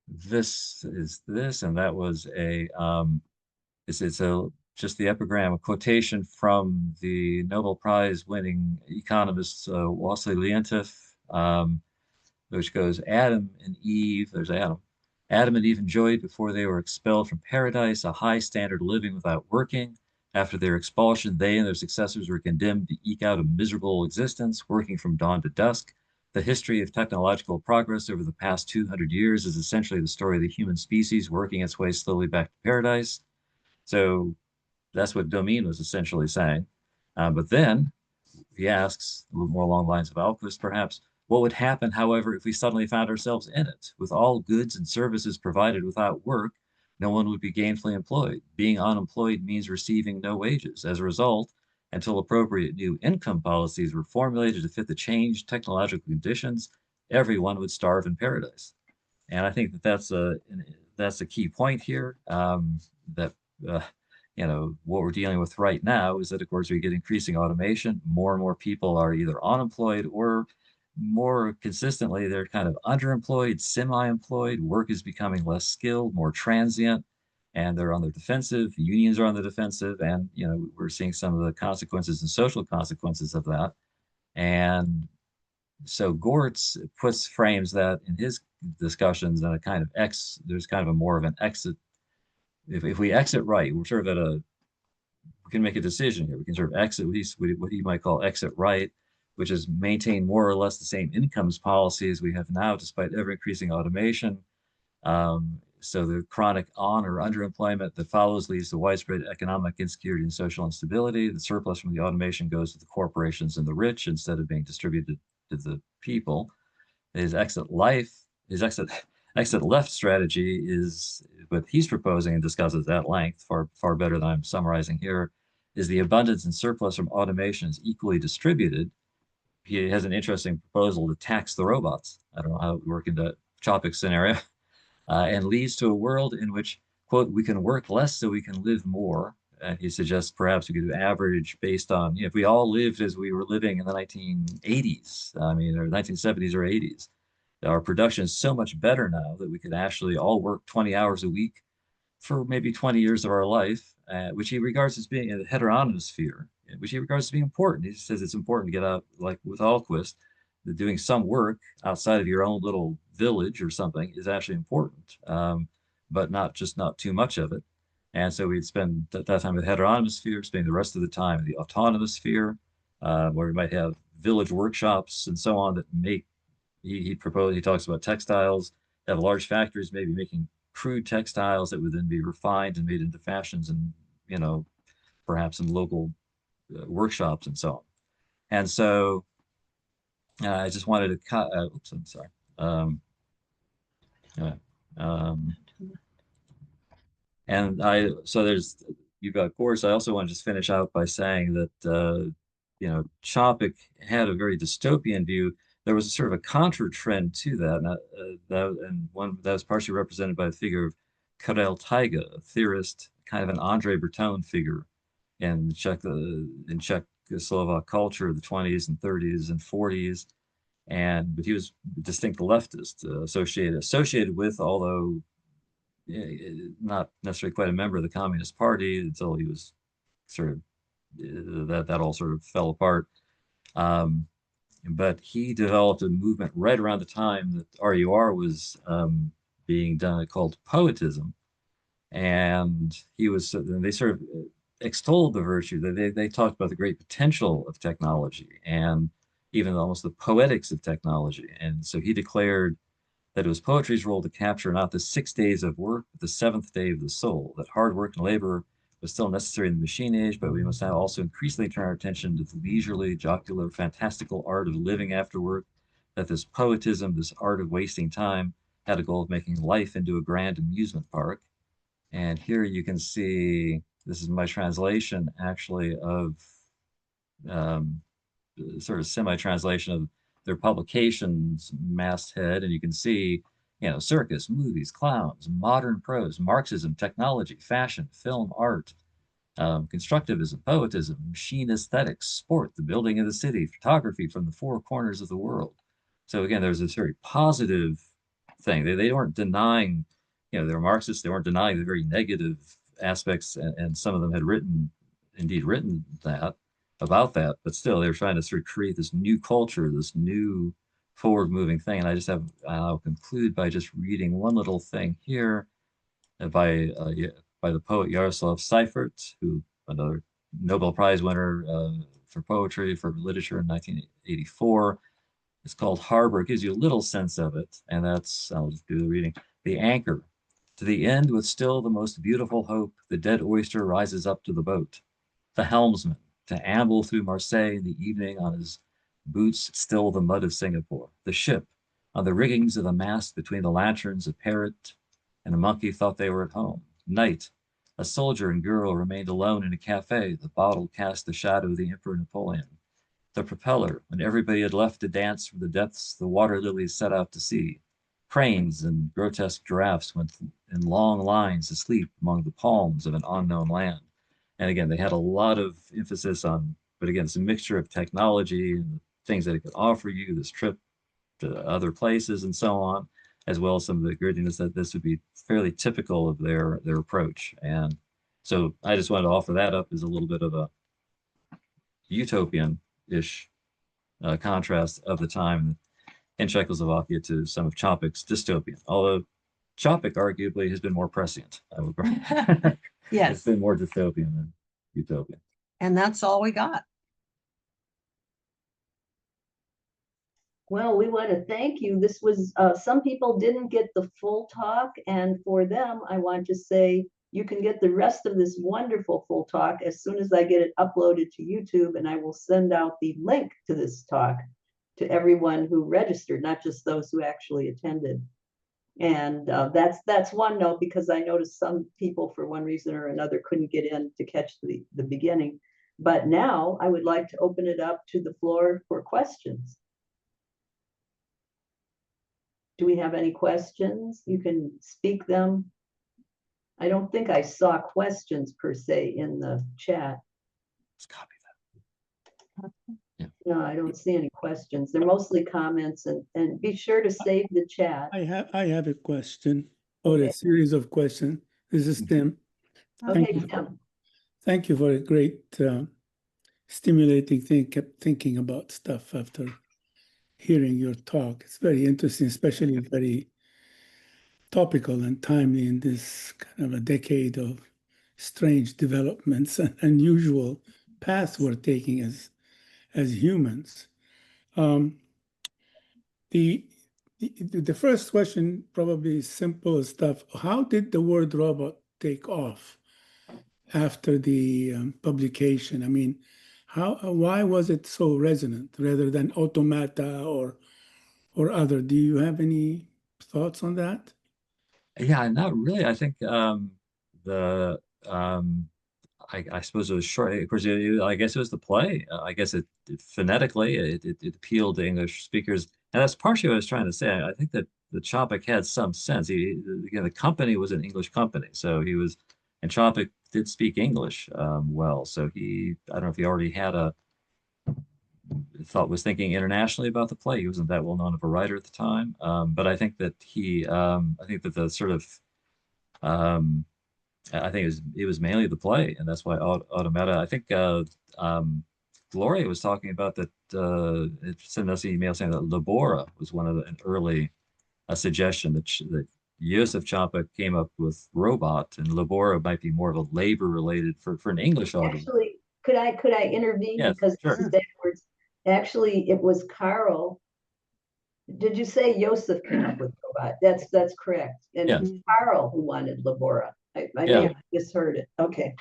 this is this, and that was it's just the epigram, a quotation from the Nobel Prize winning economist Wassily Leontief, which goes, Adam and Eve, there's Adam. Adam and Eve enjoyed before they were expelled from paradise a high standard of living without working. After their expulsion, they and their successors were condemned to eke out a miserable existence, working from dawn to dusk. The history of technological progress over the past 200 years is essentially the story of the human species working its way slowly back to paradise. So that's what Domine was essentially saying. But then he asks, a little more along the lines of Alquist perhaps, what would happen, however, if we suddenly found ourselves in it? With all goods and services provided without work, no one would be gainfully employed. Being unemployed means receiving no wages. As a result, until appropriate new income policies were formulated to fit the changed technological conditions, everyone would starve in paradise. And I think that that's a key point here. That what we're dealing with right now is that, of course, we get increasing automation. More and more people are either unemployed or more consistently, they're kind of underemployed, semi-employed. Work is becoming less skilled, more transient, and they're on the defensive. Unions are on the defensive, and we're seeing some of the consequences and social consequences of that. And so Gortz frames that in his discussions in a kind of there's kind of a more of an exit. If we exit right, we're sort of we can make a decision here. We can sort of exit what he might call exit right, which is maintain more or less the same incomes policy as we have now, despite ever increasing automation. So the chronic or underemployment that follows leads to widespread economic insecurity and social instability. The surplus from the automation goes to the corporations and the rich instead of being distributed to the people. His exit left strategy is what he's proposing and discusses at length, far better than I'm summarizing here, is the abundance and surplus from automation is equally distributed. He has an interesting proposal to tax the robots. I don't know how it would work in the Capek scenario, and leads to a world in which, quote, we can work less so we can live more. And he suggests perhaps we could average based on, if we all lived as we were living in the 1980s, or 1970s or 80s, our production is so much better now that we could actually all work 20 hours a week for maybe 20 years of our life, which he regards as being a heteronomous sphere, which he regards as being important. He says it's important to get out, like with Alquist, that doing some work outside of your own little village or something is actually important, but not too much of it. And so we'd spend that time with heteronomous sphere, spending the rest of the time in the autonomous sphere, where we might have village workshops and so on that make, he talks about textiles, have large factories maybe making crude textiles that would then be refined and made into fashions and, perhaps in local workshops and so on. And so I just wanted to cut, oops, I'm sorry. You've got course. I also want to just finish out by saying that, Capek had a very dystopian view. There was a sort of a contra trend to that, and one that was partially represented by the figure of Karel Capek, a theorist, kind of an Andre Breton figure in Czechoslovak culture of the 20s and 30s and 40s. But he was a distinct leftist, associated with, although not necessarily quite a member of the Communist Party until he was sort of, that all sort of fell apart. but he developed a movement right around the time that RUR was being done called poetism. And they sort of extolled the virtue that they talked about the great potential of technology and even almost the poetics of technology. And so he declared that it was poetry's role to capture not the 6 days of work, but the seventh day of the soul, that hard work and labor was still necessary in the machine age, but we must now also increasingly turn our attention to the leisurely, jocular, fantastical art of living after work, that this poetism, this art of wasting time, had a goal of making life into a grand amusement park. And here you can see, this is my translation actually of um, sort of semi-translation of their publications masthead, and you can see, circus, movies, clowns, modern prose, Marxism, technology, fashion, film, art, constructivism, poetism, machine aesthetics, sport, the building of the city, photography from the four corners of the world. So again, there's this very positive thing. They weren't denying, they're Marxists, they weren't denying the very negative aspects, and some of them had indeed written that about that, but still they were trying to sort of create this new culture, this new forward moving thing. And I'll conclude by just reading one little thing here by the poet Jaroslav Seifert, who another Nobel Prize winner for poetry, for literature in 1984. It's called Harbor. It gives you a little sense of it. And I'll just do the reading. The anchor. To the end with still the most beautiful hope, the dead oyster rises up to the boat. The helmsman, to amble through Marseille in the evening on his boots still the mud of Singapore. The ship, on the riggings of the mast between the lanterns, a parrot and a monkey thought they were at home. Night, a soldier and girl remained alone in a cafe. The bottle cast the shadow of the Emperor Napoleon. The propeller, when everybody had left to dance from the depths, the water lilies set out to sea. Cranes and grotesque giraffes went in long lines to sleep among the palms of an unknown land. And again, they had a lot of emphasis on, but again, it's a mixture of technology and things that it could offer you, this trip to other places and so on, as well as some of the grittiness that this would be fairly typical of their approach. And so I just wanted to offer that up as a little bit of a utopian-ish contrast of the time in Czechoslovakia to some of Čapek's dystopian, although Čapek arguably has been more prescient. I would Yes. It's been more dystopian than utopian. And that's all we got. Well, we want to thank you. This was, some people didn't get the full talk, and for them, I want to say you can get the rest of this wonderful full talk as soon as I get it uploaded to YouTube, and I will send out the link to this talk to everyone who registered, not just those who actually attended. And that's one note, because I noticed some people for one reason or another couldn't get in to catch the beginning. But now I would like to open it up to the floor for questions. Do we have any questions? You can speak them. I don't think I saw questions per se in the chat. Let's copy that. Yeah. No, I don't see any questions. They're mostly comments, and be sure to save the chat. I have a question, or a series of questions. This is Tim. Okay, Tim. Thank you for a great stimulating thinking about stuff after hearing your talk. It's very interesting, especially very topical and timely in this kind of a decade of strange developments and unusual paths we're taking as humans. The first question probably is simple stuff. How did the word robot take off after the publication? I mean, why was it so resonant rather than automata or other? Do you have any thoughts on that? Yeah, not really. I think I suppose it was short. Of course, I guess it was the play. I guess it phonetically it appealed to English speakers, and that's partially what I was trying to say. I think that the Čapek had some sense. The company was an English company, so and Čapek did speak English well. So I don't know if he already had was thinking internationally about the play. He wasn't that well known of a writer at the time, but I think that I think that the sort of I think it was mainly the play, and that's why automata. I think Gloria was talking about that, it sent us an email saying that labora was one of an early suggestion that Josef Čapek came up with robot, and labora might be more of a labor related for an English audience. Actually, could I intervene? Yes, Because sure. this is backwards. Actually, it was Karel. Did you say Josef came up with robot? That's correct. And Yeah. it was Karel who wanted labora. I may Yeah. have misheard it. Okay.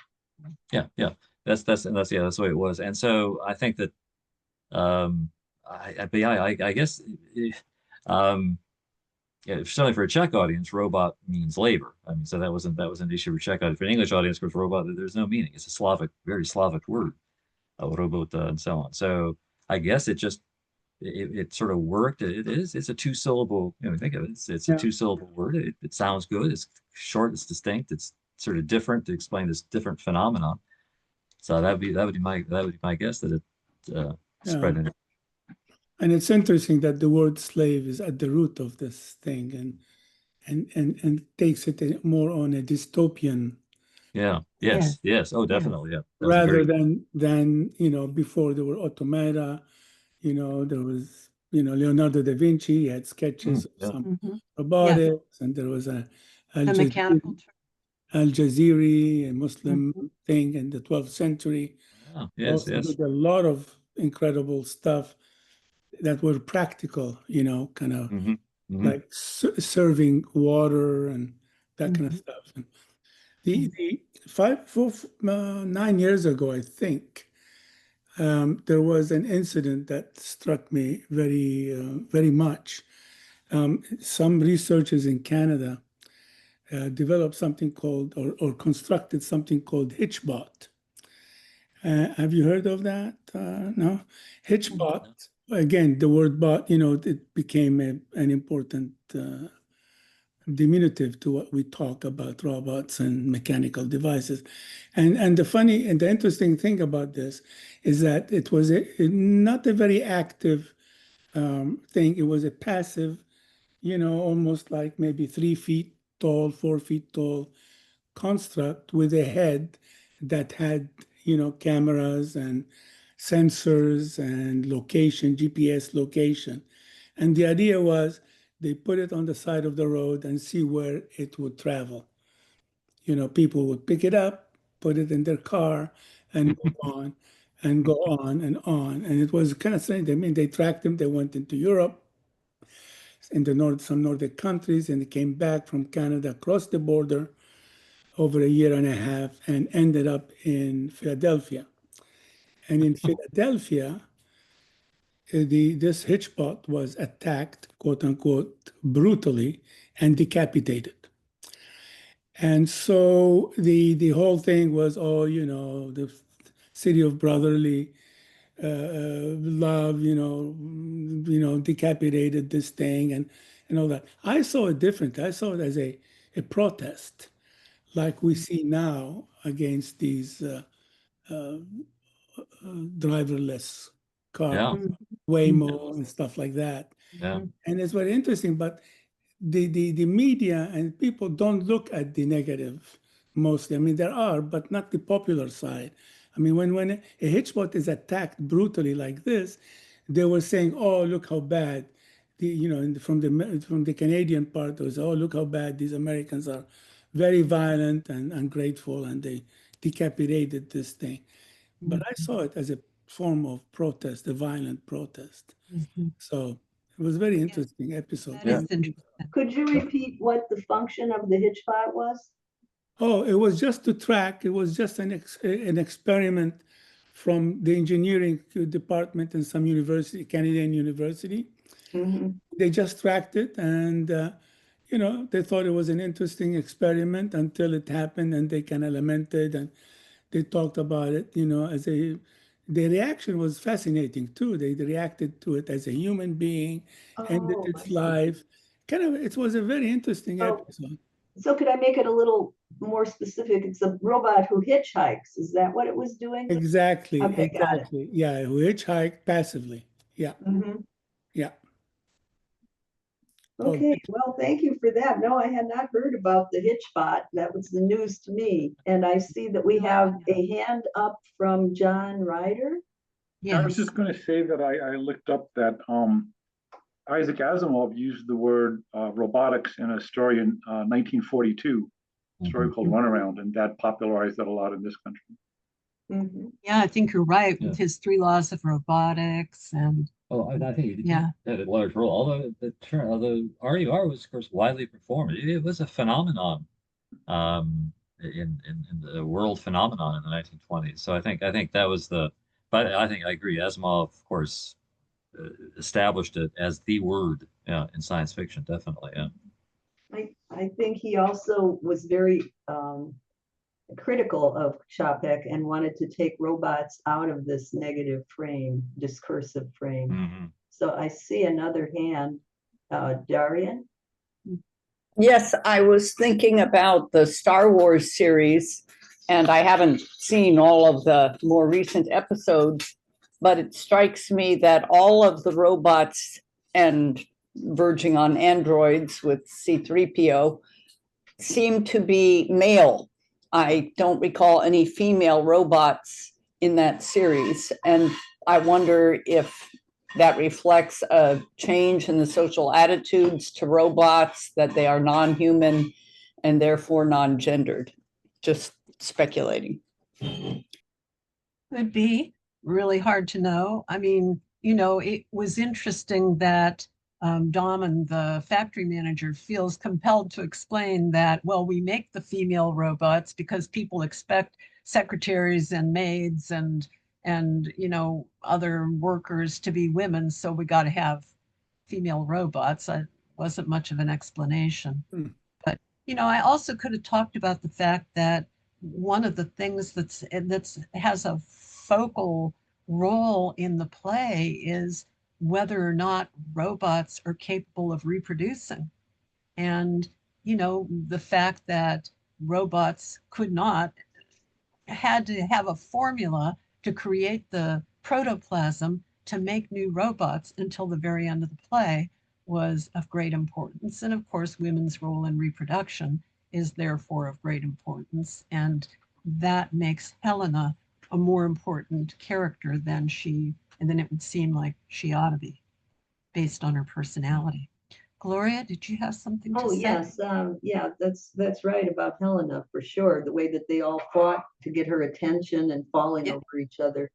Yeah, that's the way it was. And so I think that I guess yeah, certainly for a Czech audience, robot means labor. I mean, so that was an issue for Czech audience. For an English audience, of course, robot, there's no meaning. It's a very Slavic word, robota, and so on. So I guess it sort of worked. It's a two-syllable, think of it. It's a two-syllable word. It sounds good. It's short, it's distinct, it's sort of different to explain this different phenomenon. So that would be my guess that it spread in. And it's interesting that the word slave is at the root of this thing and takes it more on a dystopian. Yeah. Yes. Oh, definitely. Yeah. Rather than before there were automata, there was Leonardo da Vinci. He had sketches of some robotics, and there was a mechanical Al Jazeera, a Muslim thing in the 12th century. Oh, yes. Did a lot of incredible stuff that were practical, kind of like serving water and that kind of stuff. And the 9 years ago, I think, there was an incident that struck me very, very much. Some researchers in Canada developed something called, or constructed something called Hitchbot. Have you heard of that? No? Hitchbot, again, the word bot, it became an important diminutive to what we talk about robots and mechanical devices. And the interesting thing about this is that it was not a very active thing. It was a passive, almost like maybe 3 feet tall, 4 feet tall construct with a head that had, cameras and sensors and GPS location. And the idea was they put it on the side of the road and see where it would travel. People would pick it up, put it in their car, and go on and go on and on. And it was kind of strange. I mean, they tracked them. They went into Europe, in some Nordic countries, and they came back from Canada across the border over a year and a half and ended up in Philadelphia. And in Philadelphia, this Hitchbot was attacked, quote unquote, brutally and decapitated. And so the whole thing was, the city of brotherly love, decapitated this thing and all that. I saw it different. I saw it as a protest, like we see now against these driverless cars, Waymo and stuff like that. Yeah. And it's very interesting, but the media and people don't look at the negative mostly. I mean, there are, but not the popular side. I mean, when a Hitchbot is attacked brutally like this, they were saying, "Oh, look how bad." From the Canadian part, it was, "Oh, look how bad these Americans are, very violent and ungrateful, and they decapitated this thing." But I saw it as a form of protest, a violent protest. So it was a very interesting episode. That is interesting. Could you repeat what the function of the Hitchbot was? Oh, it was just to track. It was just an experiment from the engineering department in some university, Canadian university. They just tracked it, and they thought it was an interesting experiment until it happened, and they kind of lamented and they talked about it. The reaction was fascinating too. They reacted to it as a human being, ended its life. It was a very interesting episode. So could I make it a little more specific? It's a robot who hitchhikes. Is that what it was doing? Exactly. Okay, exactly. Yeah, who hitchhike passively. Yeah. Yeah. Okay, well, thank you for that. No, I had not heard about the Hitchbot. That was the news to me. And I see that we have a hand up from John Ryder. I was Yes. just going to say that I looked up that Isaac Asimov used the word robotics in a story in 1942, a story called Runaround, and that popularized that a lot in this country. Yeah, I think you're right with his 3 laws of robotics and Well, I think he had a large role, although although RUR was, of course, widely performed. It was a phenomenon in the world phenomenon in the 1920s. So I think that was but I think I agree. Asimov, of course, established it as the word in science fiction, definitely. Yeah. I think he also was very critical of Capek and wanted to take robots out of this negative frame, discursive frame. So I see another hand. Darian? Yes, I was thinking about the Star Wars series, and I haven't seen all of the more recent episodes, but it strikes me that all of the robots and verging on androids with C-3PO seem to be male. I don't recall any female robots in that series, and I wonder if that reflects a change in the social attitudes to robots, that they are non-human and therefore non-gendered. Just speculating. could be really hard to know. I mean, it was interesting that Daman, the factory manager, feels compelled to explain that, well, we make the female robots because people expect secretaries and maids and other workers to be women, so we got to have female robots. It wasn't much of an explanation. But I also could have talked about the fact that one of the things that's has a focal role in the play is whether or not robots are capable of reproducing. And the fact that robots had to have a formula to create the protoplasm to make new robots until the very end of the play was of great importance. And of course, women's role in reproduction is therefore of great importance. And that makes Helena a more important character than it would seem like she ought to be based on her personality. Gloria, did you have something to say? Yes. Yeah, that's right about Helena for sure. The way that they all fought to get her attention and falling over each other.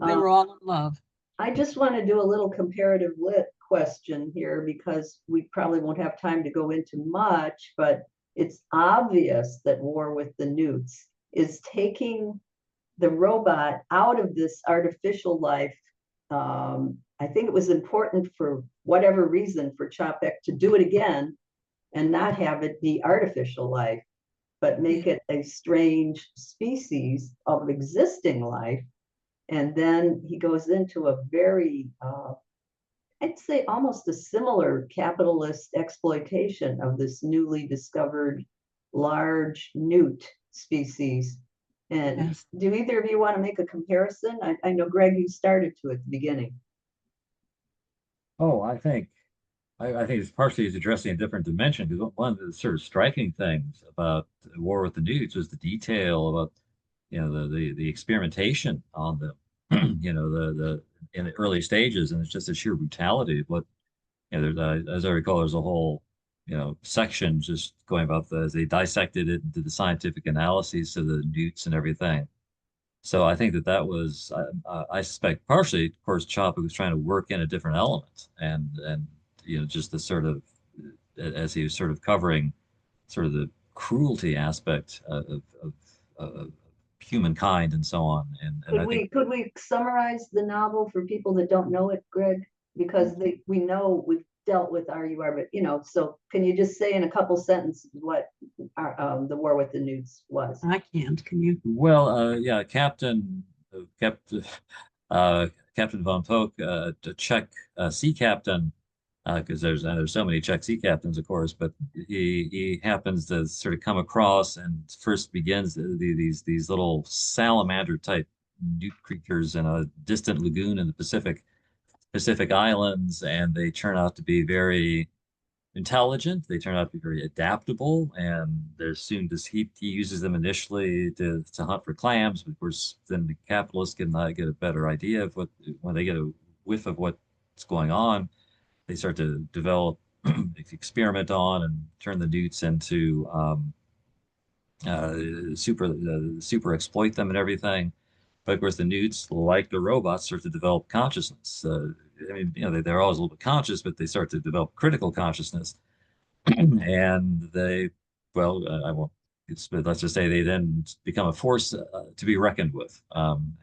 They were all in love. I just want to do a little comparative lit question here because we probably won't have time to go into much, but it's obvious that War with the Newts is taking the robot out of this artificial life. I think it was important for whatever reason for Capek to do it again and not have it be artificial life, but make it a strange species of existing life. And then he goes into a very, I'd say almost a similar capitalist exploitation of this newly discovered large newt species. And do either of you want to make a comparison? I know, Greg, you started to at the beginning. Oh, I think it's partially addressing a different dimension, because one of the sort of striking things about War with the Newts was the detail about the experimentation on them, the in the early stages, and it's just the sheer brutality of what there's as I recall, there's a whole section just going about as they dissected it and did the scientific analyses of the newts and everything. So I think that was, I suspect, partially, of course, Capek was trying to work in a different element, and just the sort of, as he was sort of covering sort of the cruelty aspect of humankind and so on. And could we summarize the novel for people that don't know it, Greg? Because we know we've dealt with RUR, but so can you just say in a couple sentences what the War with the Newts was? I can't. Can you? Well, yeah, Captain von Poke, a Czech sea captain, because there's so many Czech sea captains, of course, but he happens to sort of come across and first begins these little salamander type newt creatures in a distant lagoon in the Pacific Islands, and they turn out to be very intelligent. They turn out to be very adaptable, and they're soon just he uses them initially to hunt for clams. But of course, then the capitalists can get a better idea of what when they get a whiff of what's going on, they start to develop, experiment on, and turn the newts into super exploit them and everything. But of course, the newts, like the robots, start to develop consciousness. I mean, they're always a little bit conscious, but they start to develop critical consciousness. And they, well, I won't, but let's just say they then become a force to be reckoned with.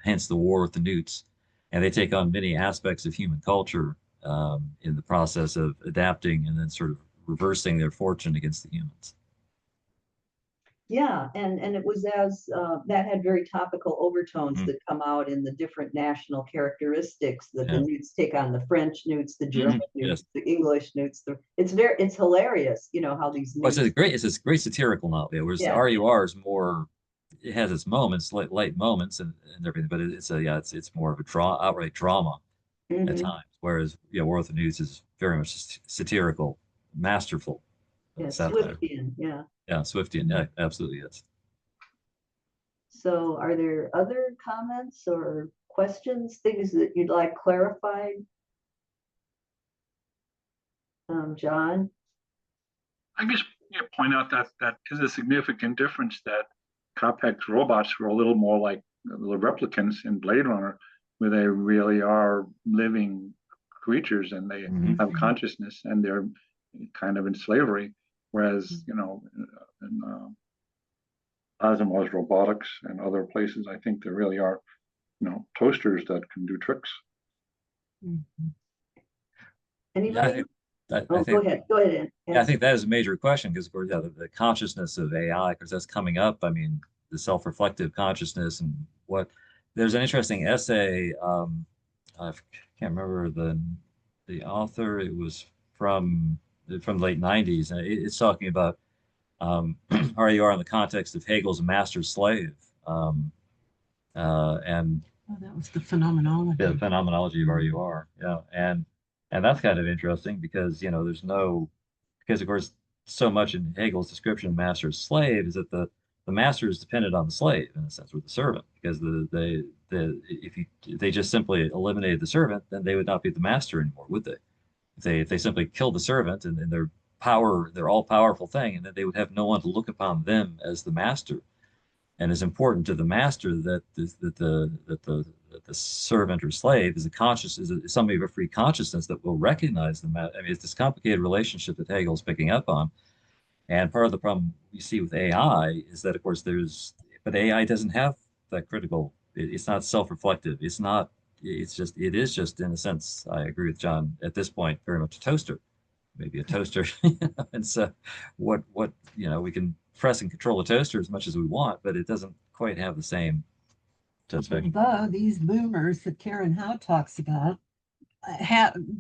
Hence the war with the newts. And they take on many aspects of human culture in the process of adapting and then sort of reversing their fortune against the humans. Yeah, and it was as that had very topical overtones that come out in the different national characteristics that the newts take on, the French newts, the German newts, the English newts. It's hilarious, how these Well, newts. it's a great satirical novel, whereas the RUR is more, it has its moments, light moments and everything, but it's more of a outright drama at times. Whereas War with the Newts is very much satirical, masterful. Swiftian, yeah. Yeah, Swiftian, yeah, absolutely is. So are there other comments or questions, things that you'd like clarified? John? I guess point out that is a significant difference, that Capek's robots were a little more like the replicants in Blade Runner, where they really are living creatures and they have consciousness and they're kind of in slavery. Whereas, in Asimov's robotics and other places, I think there really are, toasters that can do tricks. Anybody? I think, go ahead. Yeah, I think that is a major question because, of course, the consciousness of AI, because that's coming up. I mean, the self-reflective consciousness and there's an interesting essay. I can't remember the author. It was from the late 90s, and it's talking about RUR in the context of Hegel's master slave, and that was the phenomenology. Yeah, the phenomenology of RUR. Yeah, and that's kind of interesting because because of course so much in Hegel's description of master slave is that the master is dependent on the slave in a sense, with the servant, because if they just simply eliminated the servant, then they would not be the master anymore, would they? If they simply killed the servant and their all powerful thing, and then they would have no one to look upon them as the master. And it's important to the master that the servant or slave is somebody of a free consciousness that will recognize them. I mean, it's this complicated relationship that Hegel's picking up on. And part of the problem we see with AI is that, of course, but AI doesn't have that critical. It's not self-reflective. It is just in a sense. I agree with John at this point, very much a toaster, maybe a toaster. And so, we can press and control a toaster as much as we want, but it doesn't quite have the same satisfaction. Although these boomers that Karen Howe talks about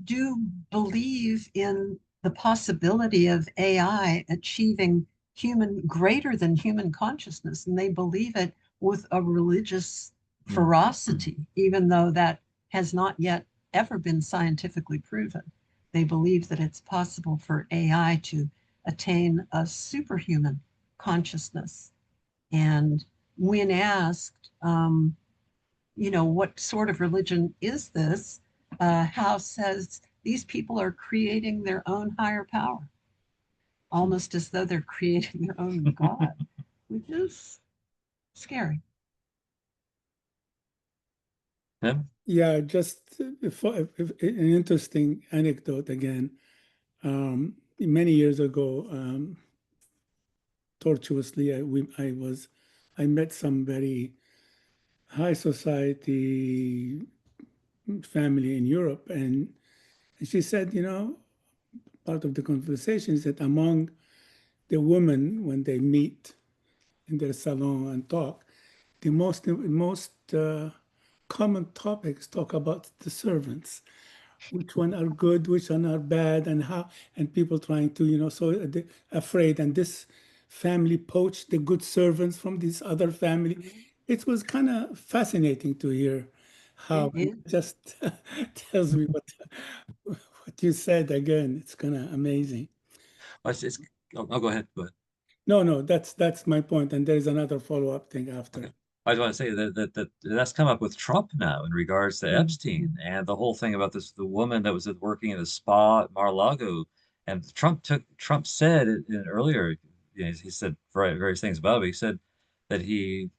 do believe in the possibility of AI achieving greater than human consciousness, and they believe it with a religious ferocity, even though that has not yet ever been scientifically proven. They believe that it's possible for AI to attain a superhuman consciousness. And when asked, what sort of religion is this? Howe says these people are creating their own higher power, almost as though they're creating their own God, which is scary. Yeah, just an interesting anecdote again. Many years ago, tortuously, I met some very high society family in Europe, and she said, part of the conversation is that among the women, when they meet in their salon and talk, the most common topics talk about the servants, which one are good, which one are bad, and how, and people trying to, so afraid, and this family poached the good servants from this other family. It was kind of fascinating to hear how it just tells me what you said again. It's kind of amazing. I'll go ahead. Go ahead. No, that's my point, and there's another follow-up thing after. Okay. I just want to say that's come up with Trump now in regards to Epstein and the whole thing about the woman that was working in a spa at Mar-a-Lago, and Trump said earlier, he said various things about it. He said that he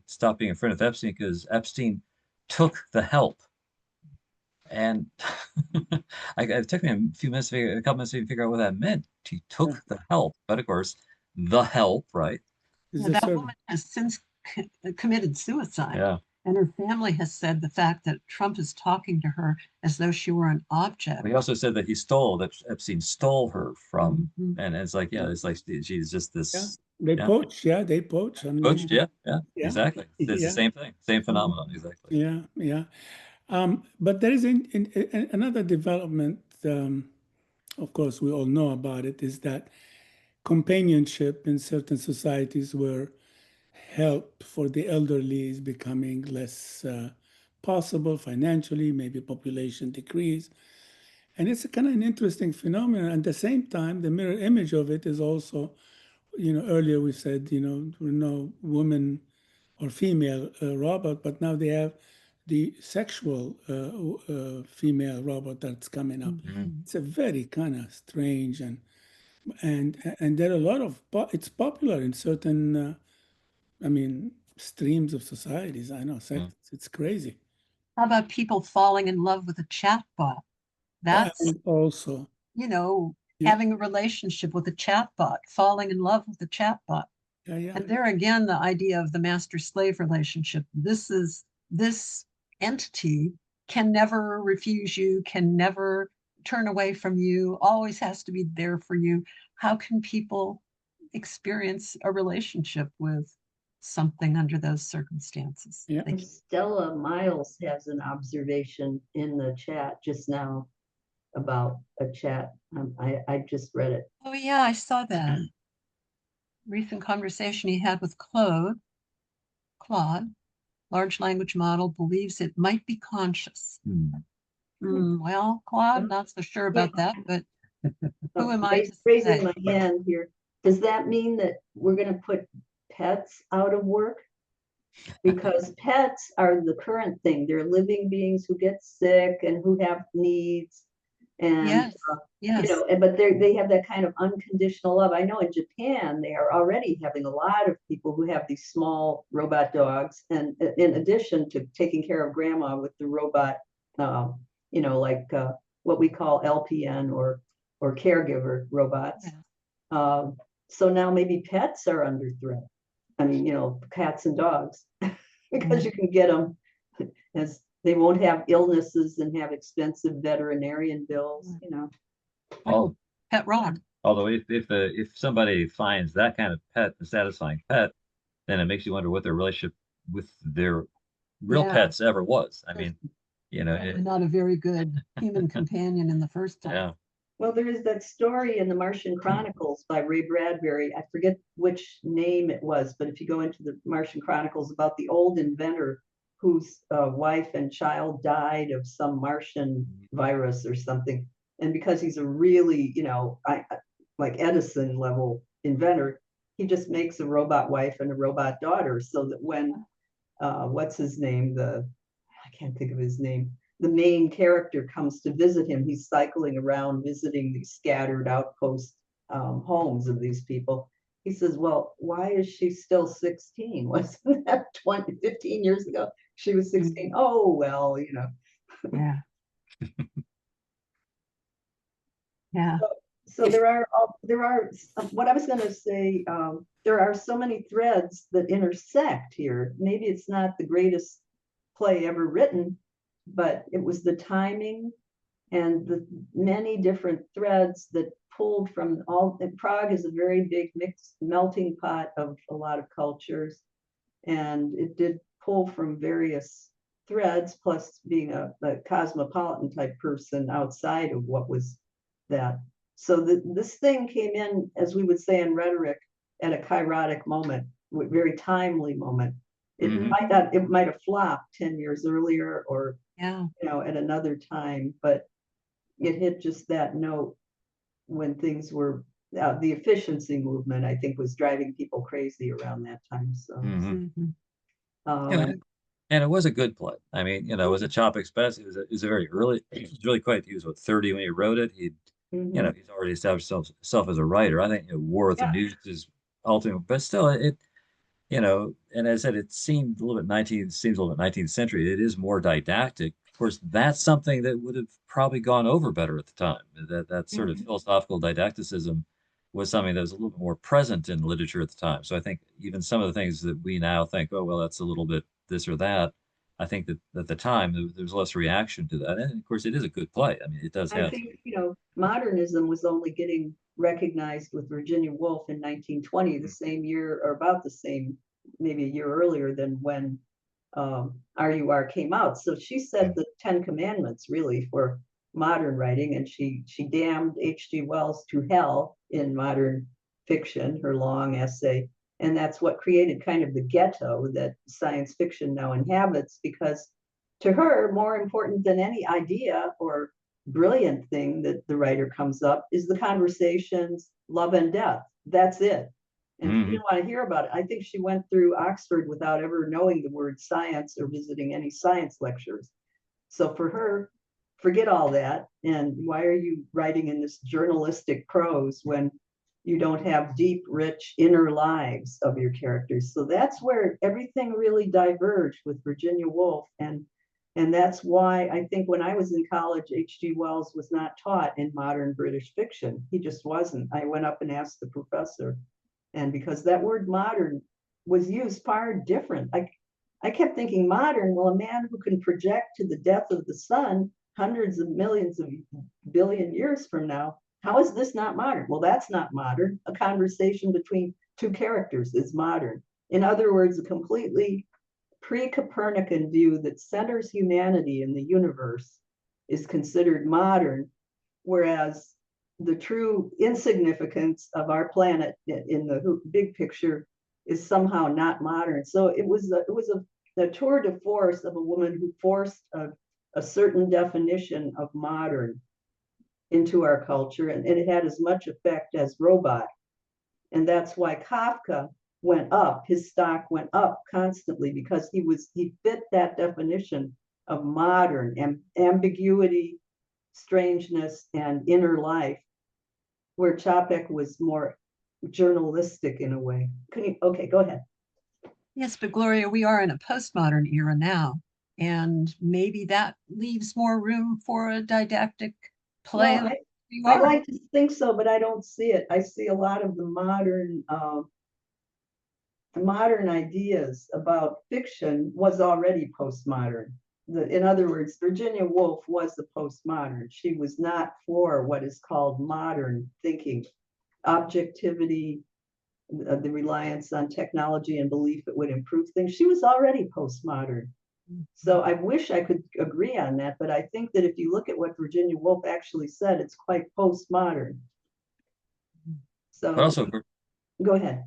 stopped being a friend of Epstein because Epstein took the help. And it took me a couple minutes to figure out what that meant. He took the help, but of course, the help, right? Is That this woman has since committed suicide. Yeah. And her family has said the fact that Trump is talking to her as though she were an object. He also said that Epstein stole her from, Mhm. and it's like, it's like she's just this. They Yeah. poach, they poach. I mean, Poached, yeah, Yeah. exactly. It's Yeah. the same thing, same phenomenon, exactly. Yeah. But there is another development, of course, we all know about it, is that companionship in certain societies where help for the elderly is becoming less possible financially, maybe population decrease. And it's a kind of an interesting phenomenon. At the same time, the mirror image of it is also, earlier we said, there were no woman or female robot, but now they have the sexual female robot that's coming up. Mhm. It's a very kind of strange and there are a lot of it's popular in certain streams of societies. I know Yeah. it's crazy. How about people falling in love with a chatbot? That's, And also, Yeah. having a relationship with a chatbot, falling in love with a chatbot. yeah. And there again, the idea of the master-slave relationship. This entity can never refuse you, can never turn away from you, always has to be there for you. How can people experience a relationship with something under those circumstances? Yeah. They- Stella Miles has an observation in the chat just now about a chat. I just read it. Oh yeah, I saw that. Recent conversation he had with Claude, large language model, believes it might be conscious. Well, Claude, not so sure about that, but who am I to Raising say? my hand here. Does that mean that we're going to put pets out of work? Because pets are the current thing. They're living beings who get sick and who have needs. And Yes, yes. but they have that kind of unconditional love. I know in Japan, they are already having a lot of people who have these small robot dogs. And in addition to taking care of grandma with the robot, like what we call LPN or caregiver robots. Yeah. So now maybe pets are under threat. I mean, cats and dogs, because you can get them as they won't have illnesses and have expensive veterinarian bills. Oh, Pet rock. although if somebody finds that kind of pet, a satisfying pet, then it makes you wonder what their relationship with their real Yeah. pets ever was. I mean, Probably not a very good human companion in the first place. yeah. Well, there is that story in the Martian Chronicles by Ray Bradbury. I forget which name it was, but if you go into the Martian Chronicles about the old inventor whose wife and child died of some Martian virus or something. And because he's a really, like Edison level inventor, he just makes a robot wife and a robot daughter so that when, what's his name? I can't think of his name. The main character comes to visit him. He's cycling around visiting these scattered outpost homes of these people. He says, well, why is she still 16? Wasn't that 15 years ago? She was 16. Oh, well, Yeah. Yeah. So there are, what I was going to say, there are so many threads that intersect here. Maybe it's not the greatest play ever written, but it was the timing and the many different threads that pulled from all. And Prague is a very big mixed melting pot of a lot of cultures, and it did pull from various threads, plus being a cosmopolitan type person outside of what was that. So this thing came in, as we would say in rhetoric, at a kairotic moment, a very timely moment. It might have flopped 10 years earlier or at another time, but it hit just that note when things were the efficiency movement, I think, was driving people crazy around that time. So, Mhm. Mhm. um, And it was a good play. I mean, it was a Chopek's best. It was a very early. He was really quite. He was what 30 when he wrote it. mhm. He's already established himself as a writer. I think War with the Yeah. News is ultimate, but still, and as I said, it seemed a little bit 19th century. It is more didactic. Of course, that's something that would have probably gone over better at the time. That sort of Mhm. philosophical didacticism was something that was a little bit more present in literature at the time. So I think even some of the things that we now think, oh, well, that's a little bit this or that. I think that at the time there was less reaction to that. And of course, it is a good play. I mean, it does I have. think, modernism was only getting recognized with Virginia Woolf in 1920, the same year, or about the same, maybe a year earlier than when RUR came out. So she said the 10 Commandments really for modern writing, and she damned H.G. Wells to hell in modern fiction, her long essay. And that's what created kind of the ghetto that science fiction now inhabits, because to her, more important than any idea or brilliant thing that the writer comes up is the conversations, love and death. That's it. And she didn't want to hear about it. I think she went through Oxford without ever knowing the word science or visiting any science lectures. So for her, forget all that. And why are you writing in this journalistic prose when you don't have deep, rich inner lives of your characters? So that's where everything really diverged with Virginia Woolf. And that's why I think when I was in college, H.G. Wells was not taught in modern British fiction. He just wasn't. I went up and asked the professor. And because that word modern was used far different. I kept thinking modern, well, a man who can project to the death of the sun hundreds of millions of billion years from now, how is this not modern? Well, that's not modern. A conversation between two characters is modern. In other words, a completely pre-Copernican view that centers humanity in the universe is considered modern, whereas the true insignificance of our planet in the big picture is somehow not modern. So it was a tour de force of a woman who forced a certain definition of modern into our culture, and it had as much effect as robot. And that's why Kafka went up, his stock went up constantly, because he fit that definition of modern, ambiguity, strangeness, and inner life, where Čapek was more journalistic in a way. Okay, go ahead. Yes, but Gloria, we are in a postmodern era now, and maybe that leaves more room for a didactic play. Well, I like to think so, but I don't see it. I see a lot of the modern ideas about fiction was already postmodern. In other words, Virginia Woolf was a postmodern. She was not for what is called modern thinking, objectivity, the reliance on technology and belief it would improve things. She was already postmodern. So I wish I could agree on that, but I think that if you look at what Virginia Woolf actually said, it's quite postmodern. So But also, go ahead.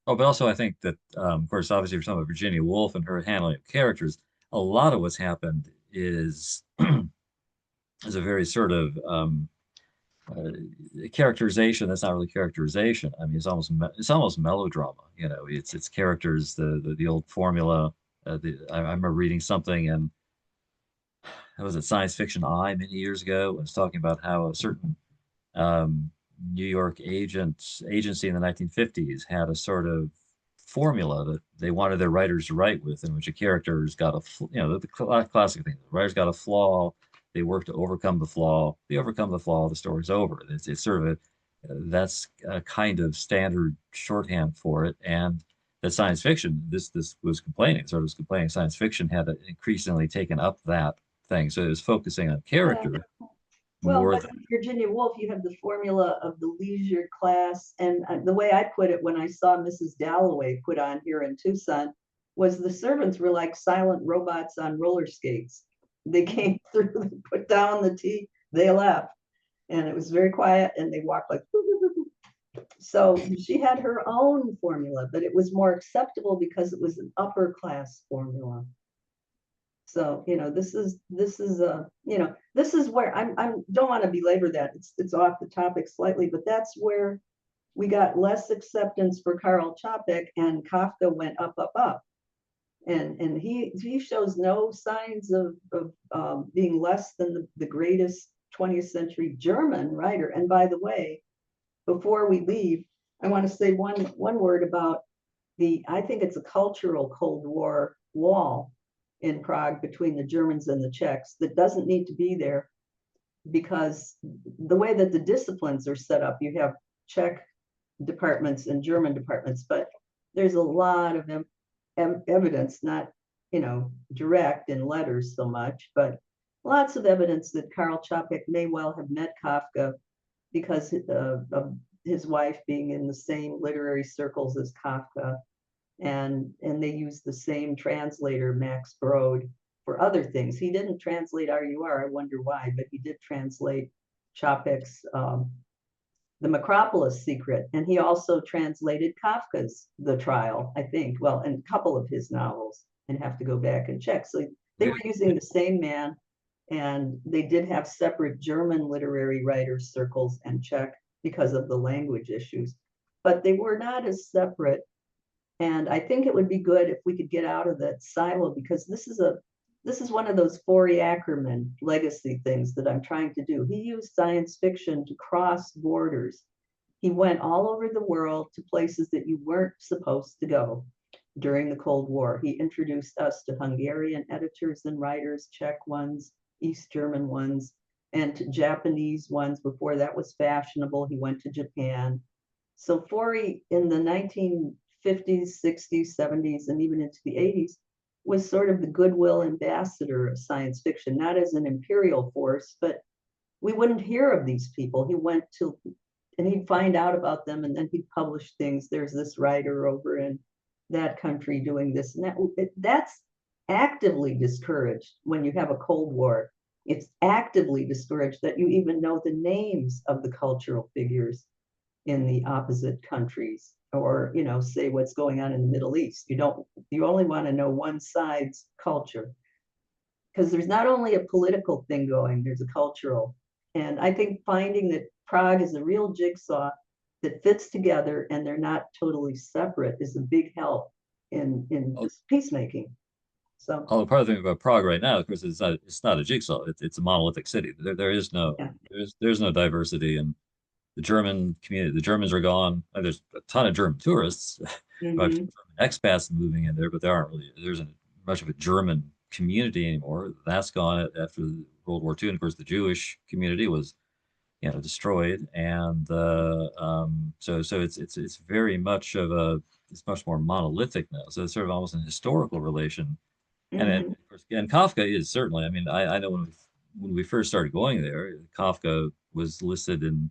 but also I think that, of course, obviously, for some of Virginia Woolf and her handling of characters, a lot of what's happened is is a very sort of characterization that's not really characterization. I mean, it's almost melodrama. It's characters, the old formula. I remember reading something, and that was at Science Fiction Eye many years ago. It was talking about how a certain um, New York agency in the 1950s had a sort of formula that they wanted their writers to write with, in which a character's got the classic thing. The writer's got a flaw. They work to overcome the flaw. They overcome the flaw. The story's over. It's sort of that's a kind of standard shorthand for it. And that science fiction, this was complaining. Sort of was complaining. Science fiction had increasingly taken up that thing, so it was focusing on character Well, more but than. Virginia Woolf, you have the formula of the leisure class. And the way I put it when I saw Mrs. Dalloway put on here in Tucson was the servants were like silent robots on roller skates. They came through, put down the tea, they left. And it was very quiet, and they walked like, so she had her own formula, but it was more acceptable because it was an upper class formula. So, this is this is where I don't want to belabor that. It's off the topic slightly, but that's where we got less acceptance for Karel Capek, and Kafka went up, up, up. And he shows no signs of being less than the greatest 20th century German writer. And by the way, before we leave, I want to say one word about I think it's a cultural Cold War wall in Prague between the Germans and the Czechs that doesn't need to be there, because the way that the disciplines are set up, you have Czech departments and German departments, but there's a lot of evidence, not, direct in letters so much, but lots of evidence that Karel Capek may well have met Kafka because of his wife being in the same literary circles as Kafka. And they used the same translator, Max Brod, for other things. He didn't translate RUR, I wonder why, but he did translate Capek's The Macropolis Secret. And he also translated Kafka's The Trial, I think, well, and a couple of his novels, and have to go back and check. So they were using the same man, and they did have separate German literary writers circles and Czech because of the language issues, but they were not as separate. And I think it would be good if we could get out of that silo, because this is one of those Forry Ackerman legacy things that I'm trying to do. He used science fiction to cross borders. He went all over the world to places that you weren't supposed to go during the Cold War. He introduced us to Hungarian editors and writers, Czech ones, East German ones, and to Japanese ones before that was fashionable. He went to Japan. So Forry in the 1950s, 60s, 70s, and even into the 80s was sort of the goodwill ambassador of science fiction, not as an imperial force, but we wouldn't hear of these people. He went to, and he'd find out about them, and then he'd publish things. There's this writer over in that country doing this and that. That's actively discouraged when you have a Cold War. It's actively discouraged that you even know the names of the cultural figures in the opposite countries, or say what's going on in the Middle East. You only want to know one side's culture, because there's not only a political thing going, there's a cultural. And I think finding that Prague is a real jigsaw that fits together and they're not totally separate is a big help in peacemaking. So Part of the thing about Prague right now, of course, it's not a jigsaw. It's a monolithic city. There is no there's no diversity, and the German community, the Germans are gone. There's a ton of German tourists, German expats moving in there, but there isn't much of a German community anymore. That's gone after World War II, and of course the Jewish community was destroyed, and so it's very much it's much more monolithic now. So it's sort of almost an historical relation. And then, of course, and Kafka is certainly. I mean, I know when we first started going there, Kafka was listed in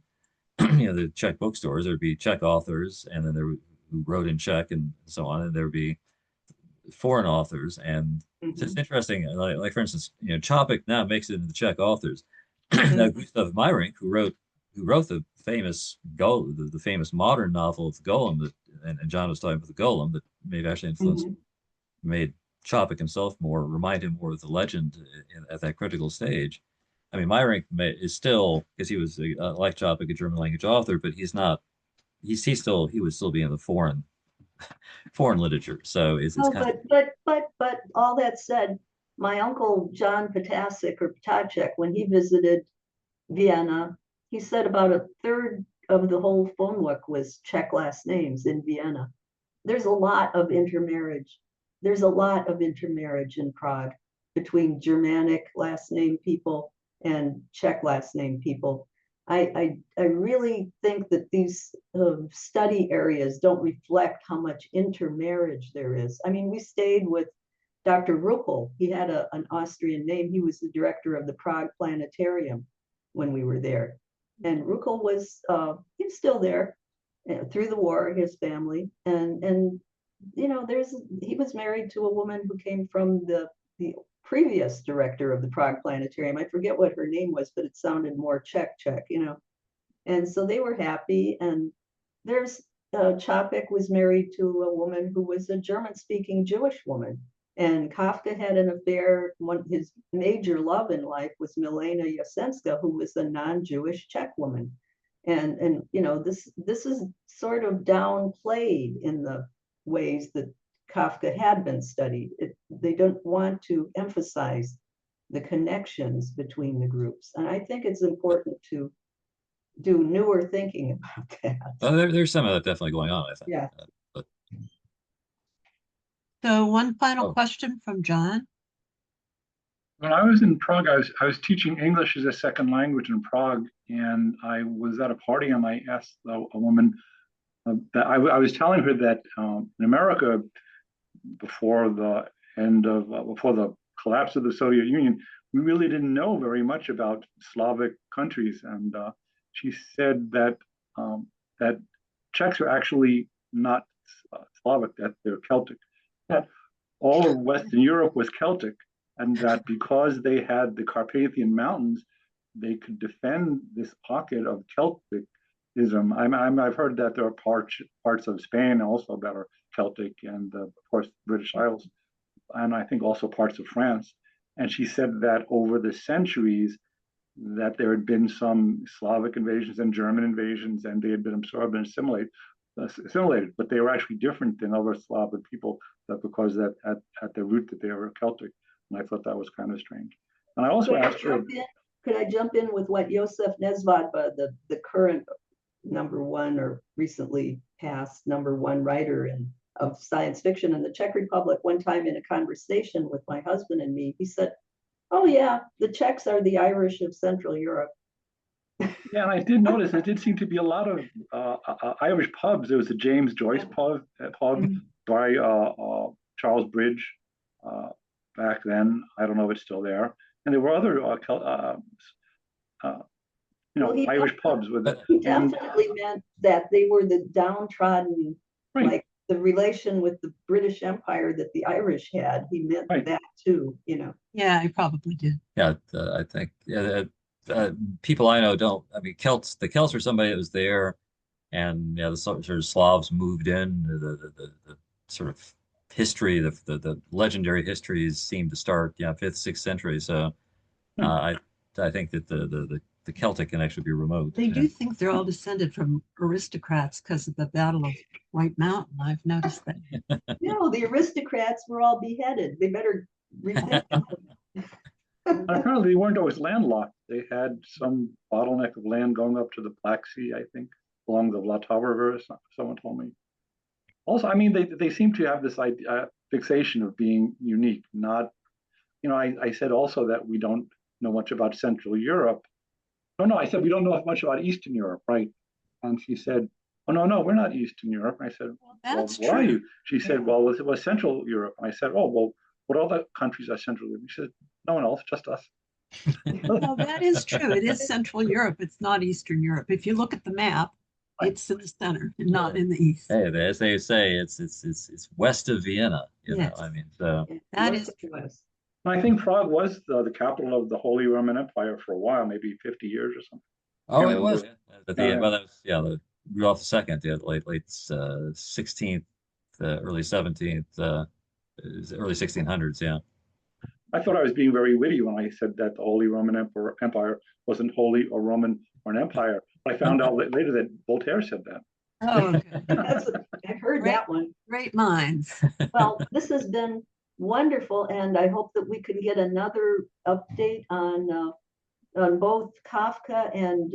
the Czech bookstores. There'd be Czech authors, and then who wrote in Czech and so on, and there'd be foreign authors. And it's just interesting. Like for instance, Capek now makes it into the Czech authors. Now Gustav Meyrink, who wrote the famous the famous modern novel of the Golem, and John was talking about the Golem, that maybe actually influenced made Capek himself remind him more of the legend at that critical stage. I mean, Meyrink is still, because he was like Capek, a German language author, but he's not. He would still be in the foreign literature. So it's kind of. But all that said, my uncle John Potacek, when he visited Vienna, he said about a third of the whole phone book was Czech last names in Vienna. There's a lot of intermarriage. There's a lot of intermarriage in Prague between Germanic last name people and Czech last name people. I really think that these study areas don't reflect how much intermarriage there is. I mean, we stayed with Dr. Ruckel. He had an Austrian name. He was the director of the Prague Planetarium when we were there. And Ruckel was, he's still there through the war, his family. And he was married to a woman who came from the previous director of the Prague Planetarium. I forget what her name was, but it sounded more Czech, And so they were happy. And there's Capek was married to a woman who was a German-speaking Jewish woman. And Kafka had an affair. His major love in life was Milena Jasenska, who was a non-Jewish Czech woman. And you know, this is sort of downplayed in the ways that Kafka had been studied. They don't want to emphasize the connections between the groups. And I think it's important to do newer thinking about that. Well, there's some of that definitely going on, I think. Yeah. But So one final Oh. question from John. When I was in Prague, I was teaching English as a second language in Prague, and I was at a party, and I asked a woman that I was telling her that in America, before the before the collapse of the Soviet Union, we really didn't know very much about Slavic countries, and she said that that Czechs are actually not Slavic; that they're Celtic. That all of Western Europe was Celtic, and that because they had the Carpathian Mountains, they could defend this pocket of Celticism. I've heard that there are parts of Spain also that are Celtic, and of course British Isles, and I think also parts of France. And she said that over the centuries, that there had been some Slavic invasions and German invasions, and they had been absorbed and assimilated, but they were actually different than other Slavic people, that because that at the root that they were Celtic. And I thought that was kind of strange. And I also asked her, could I jump in with what Josef Nesvadba, the current #1 or recently passed #1 writer of science fiction in the Czech Republic, one time in a conversation with my husband and me, he said, "Oh yeah, the Czechs are the Irish of Central Europe." Yeah, and I did notice there did seem to be a lot of Irish pubs. There was a James Joyce pub by Charles Bridge back then. I don't know if it's still there. And there were other Irish pubs with it. He definitely meant that they were the downtrodden, Right. like the relation with the British Empire that the Irish had. He meant Right. that too, you know. Yeah, I probably did. yeah, I think people I know don't. I mean, the Celts are somebody that was there, and yeah, the sort of Slavs moved in. The sort of history, the legendary histories seem to start, 5th, 6th century. So I think that the Celtic can actually be remote. They do think they're all descended from aristocrats because of the Battle of White Mountain. I've noticed that. No, the aristocrats were all beheaded. They better repent. Apparently, they weren't always landlocked. They had some bottleneck of land going up to the Black Sea, I think, along the Vltava River. Someone told me. Also, I mean, they seem to have this fixation of being unique. Not, I said also that we don't know much about Central Europe. No, I said we don't know much about Eastern Europe, right? And she said, "Oh no, we're not Eastern Europe." I said, That's "Well, what are true. you?" She said, "Well, it was Central Europe." And I said, "Oh, well, what other countries are Central Europe?" She said, "No one else, just us." Well, that is true. It is Central Europe. It's not Eastern Europe. If you look at the map, it's in the center and not in the east. Hey, as they say, it's west of Vienna. Yes. I mean, so That is I think Prague was the capital of the Holy Roman Empire for a while, maybe 50 years or something. oh, Can't it was. remember. At the end, well, that was the Rudolph II, late 16th, early 17th, early 1600s. Yeah. I thought I was being very witty when I said that the Holy Roman Empire wasn't holy or Roman or an empire. I found out later that Voltaire said that. Oh, good. I've heard that one. Great minds. Well, this has been wonderful, and I hope that we can get another update on both Kafka and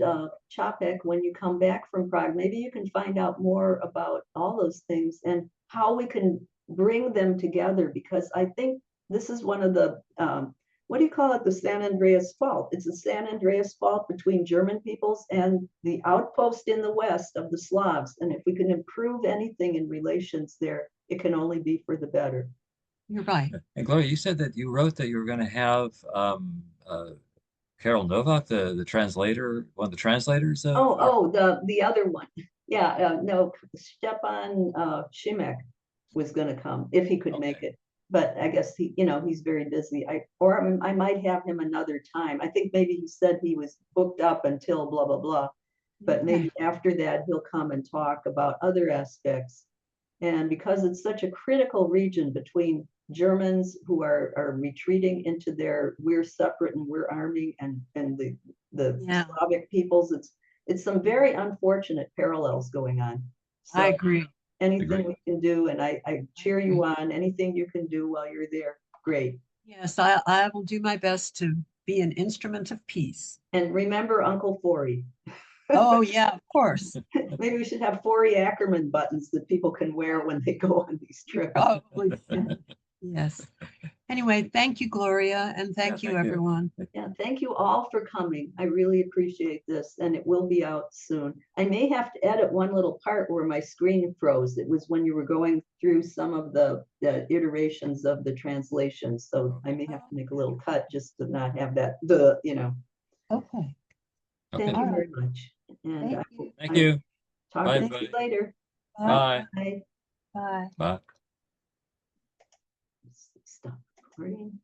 Capek when you come back from Prague. Maybe you can find out more about all those things and how we can bring them together, because I think this is one of the, what do you call it? The San Andreas Fault. It's a San Andreas Fault between German peoples and the outpost in the west of the Slavs. And if we can improve anything in relations there, it can only be for the better. You're right. And Gloria, you said that you wrote that you were going to have Karel Novak, the translator, one of the translators. The other one. Yeah, no, Stepan Šimek was going to come if he could make it. But I guess he's very busy. I might have him another time. I think maybe he said he was booked up until blah, blah, blah. But maybe after that, he'll come and talk about other aspects. And because it's such a critical region between Germans who are retreating into we're separate and we're arming, and the Slavic peoples, it's some very unfortunate parallels going on. I So agree. anything Agree. we can do, and I cheer you on, anything you can do while you're there, great. Yes, I will do my best to be an instrument of peace. And remember Uncle Forry. Oh, yeah, of course. Maybe we should have Forry Ackerman buttons that people can wear when they go on these trips. Probably. Yes. Anyway, thank you, Gloria, and thank you, thank you. everyone. Yeah, thank you all for coming. I really appreciate this, and it will be out soon. I may have to edit one little part where my screen froze. It was when you were going through some of the iterations of the translation. So I may have to make a little cut just to not have that, Okay. Thank Okay. you very much. And Thank I you. Thank I you. talk Bye, to you everybody. later. Bye. Bye. Bye. Bye. Stop recording.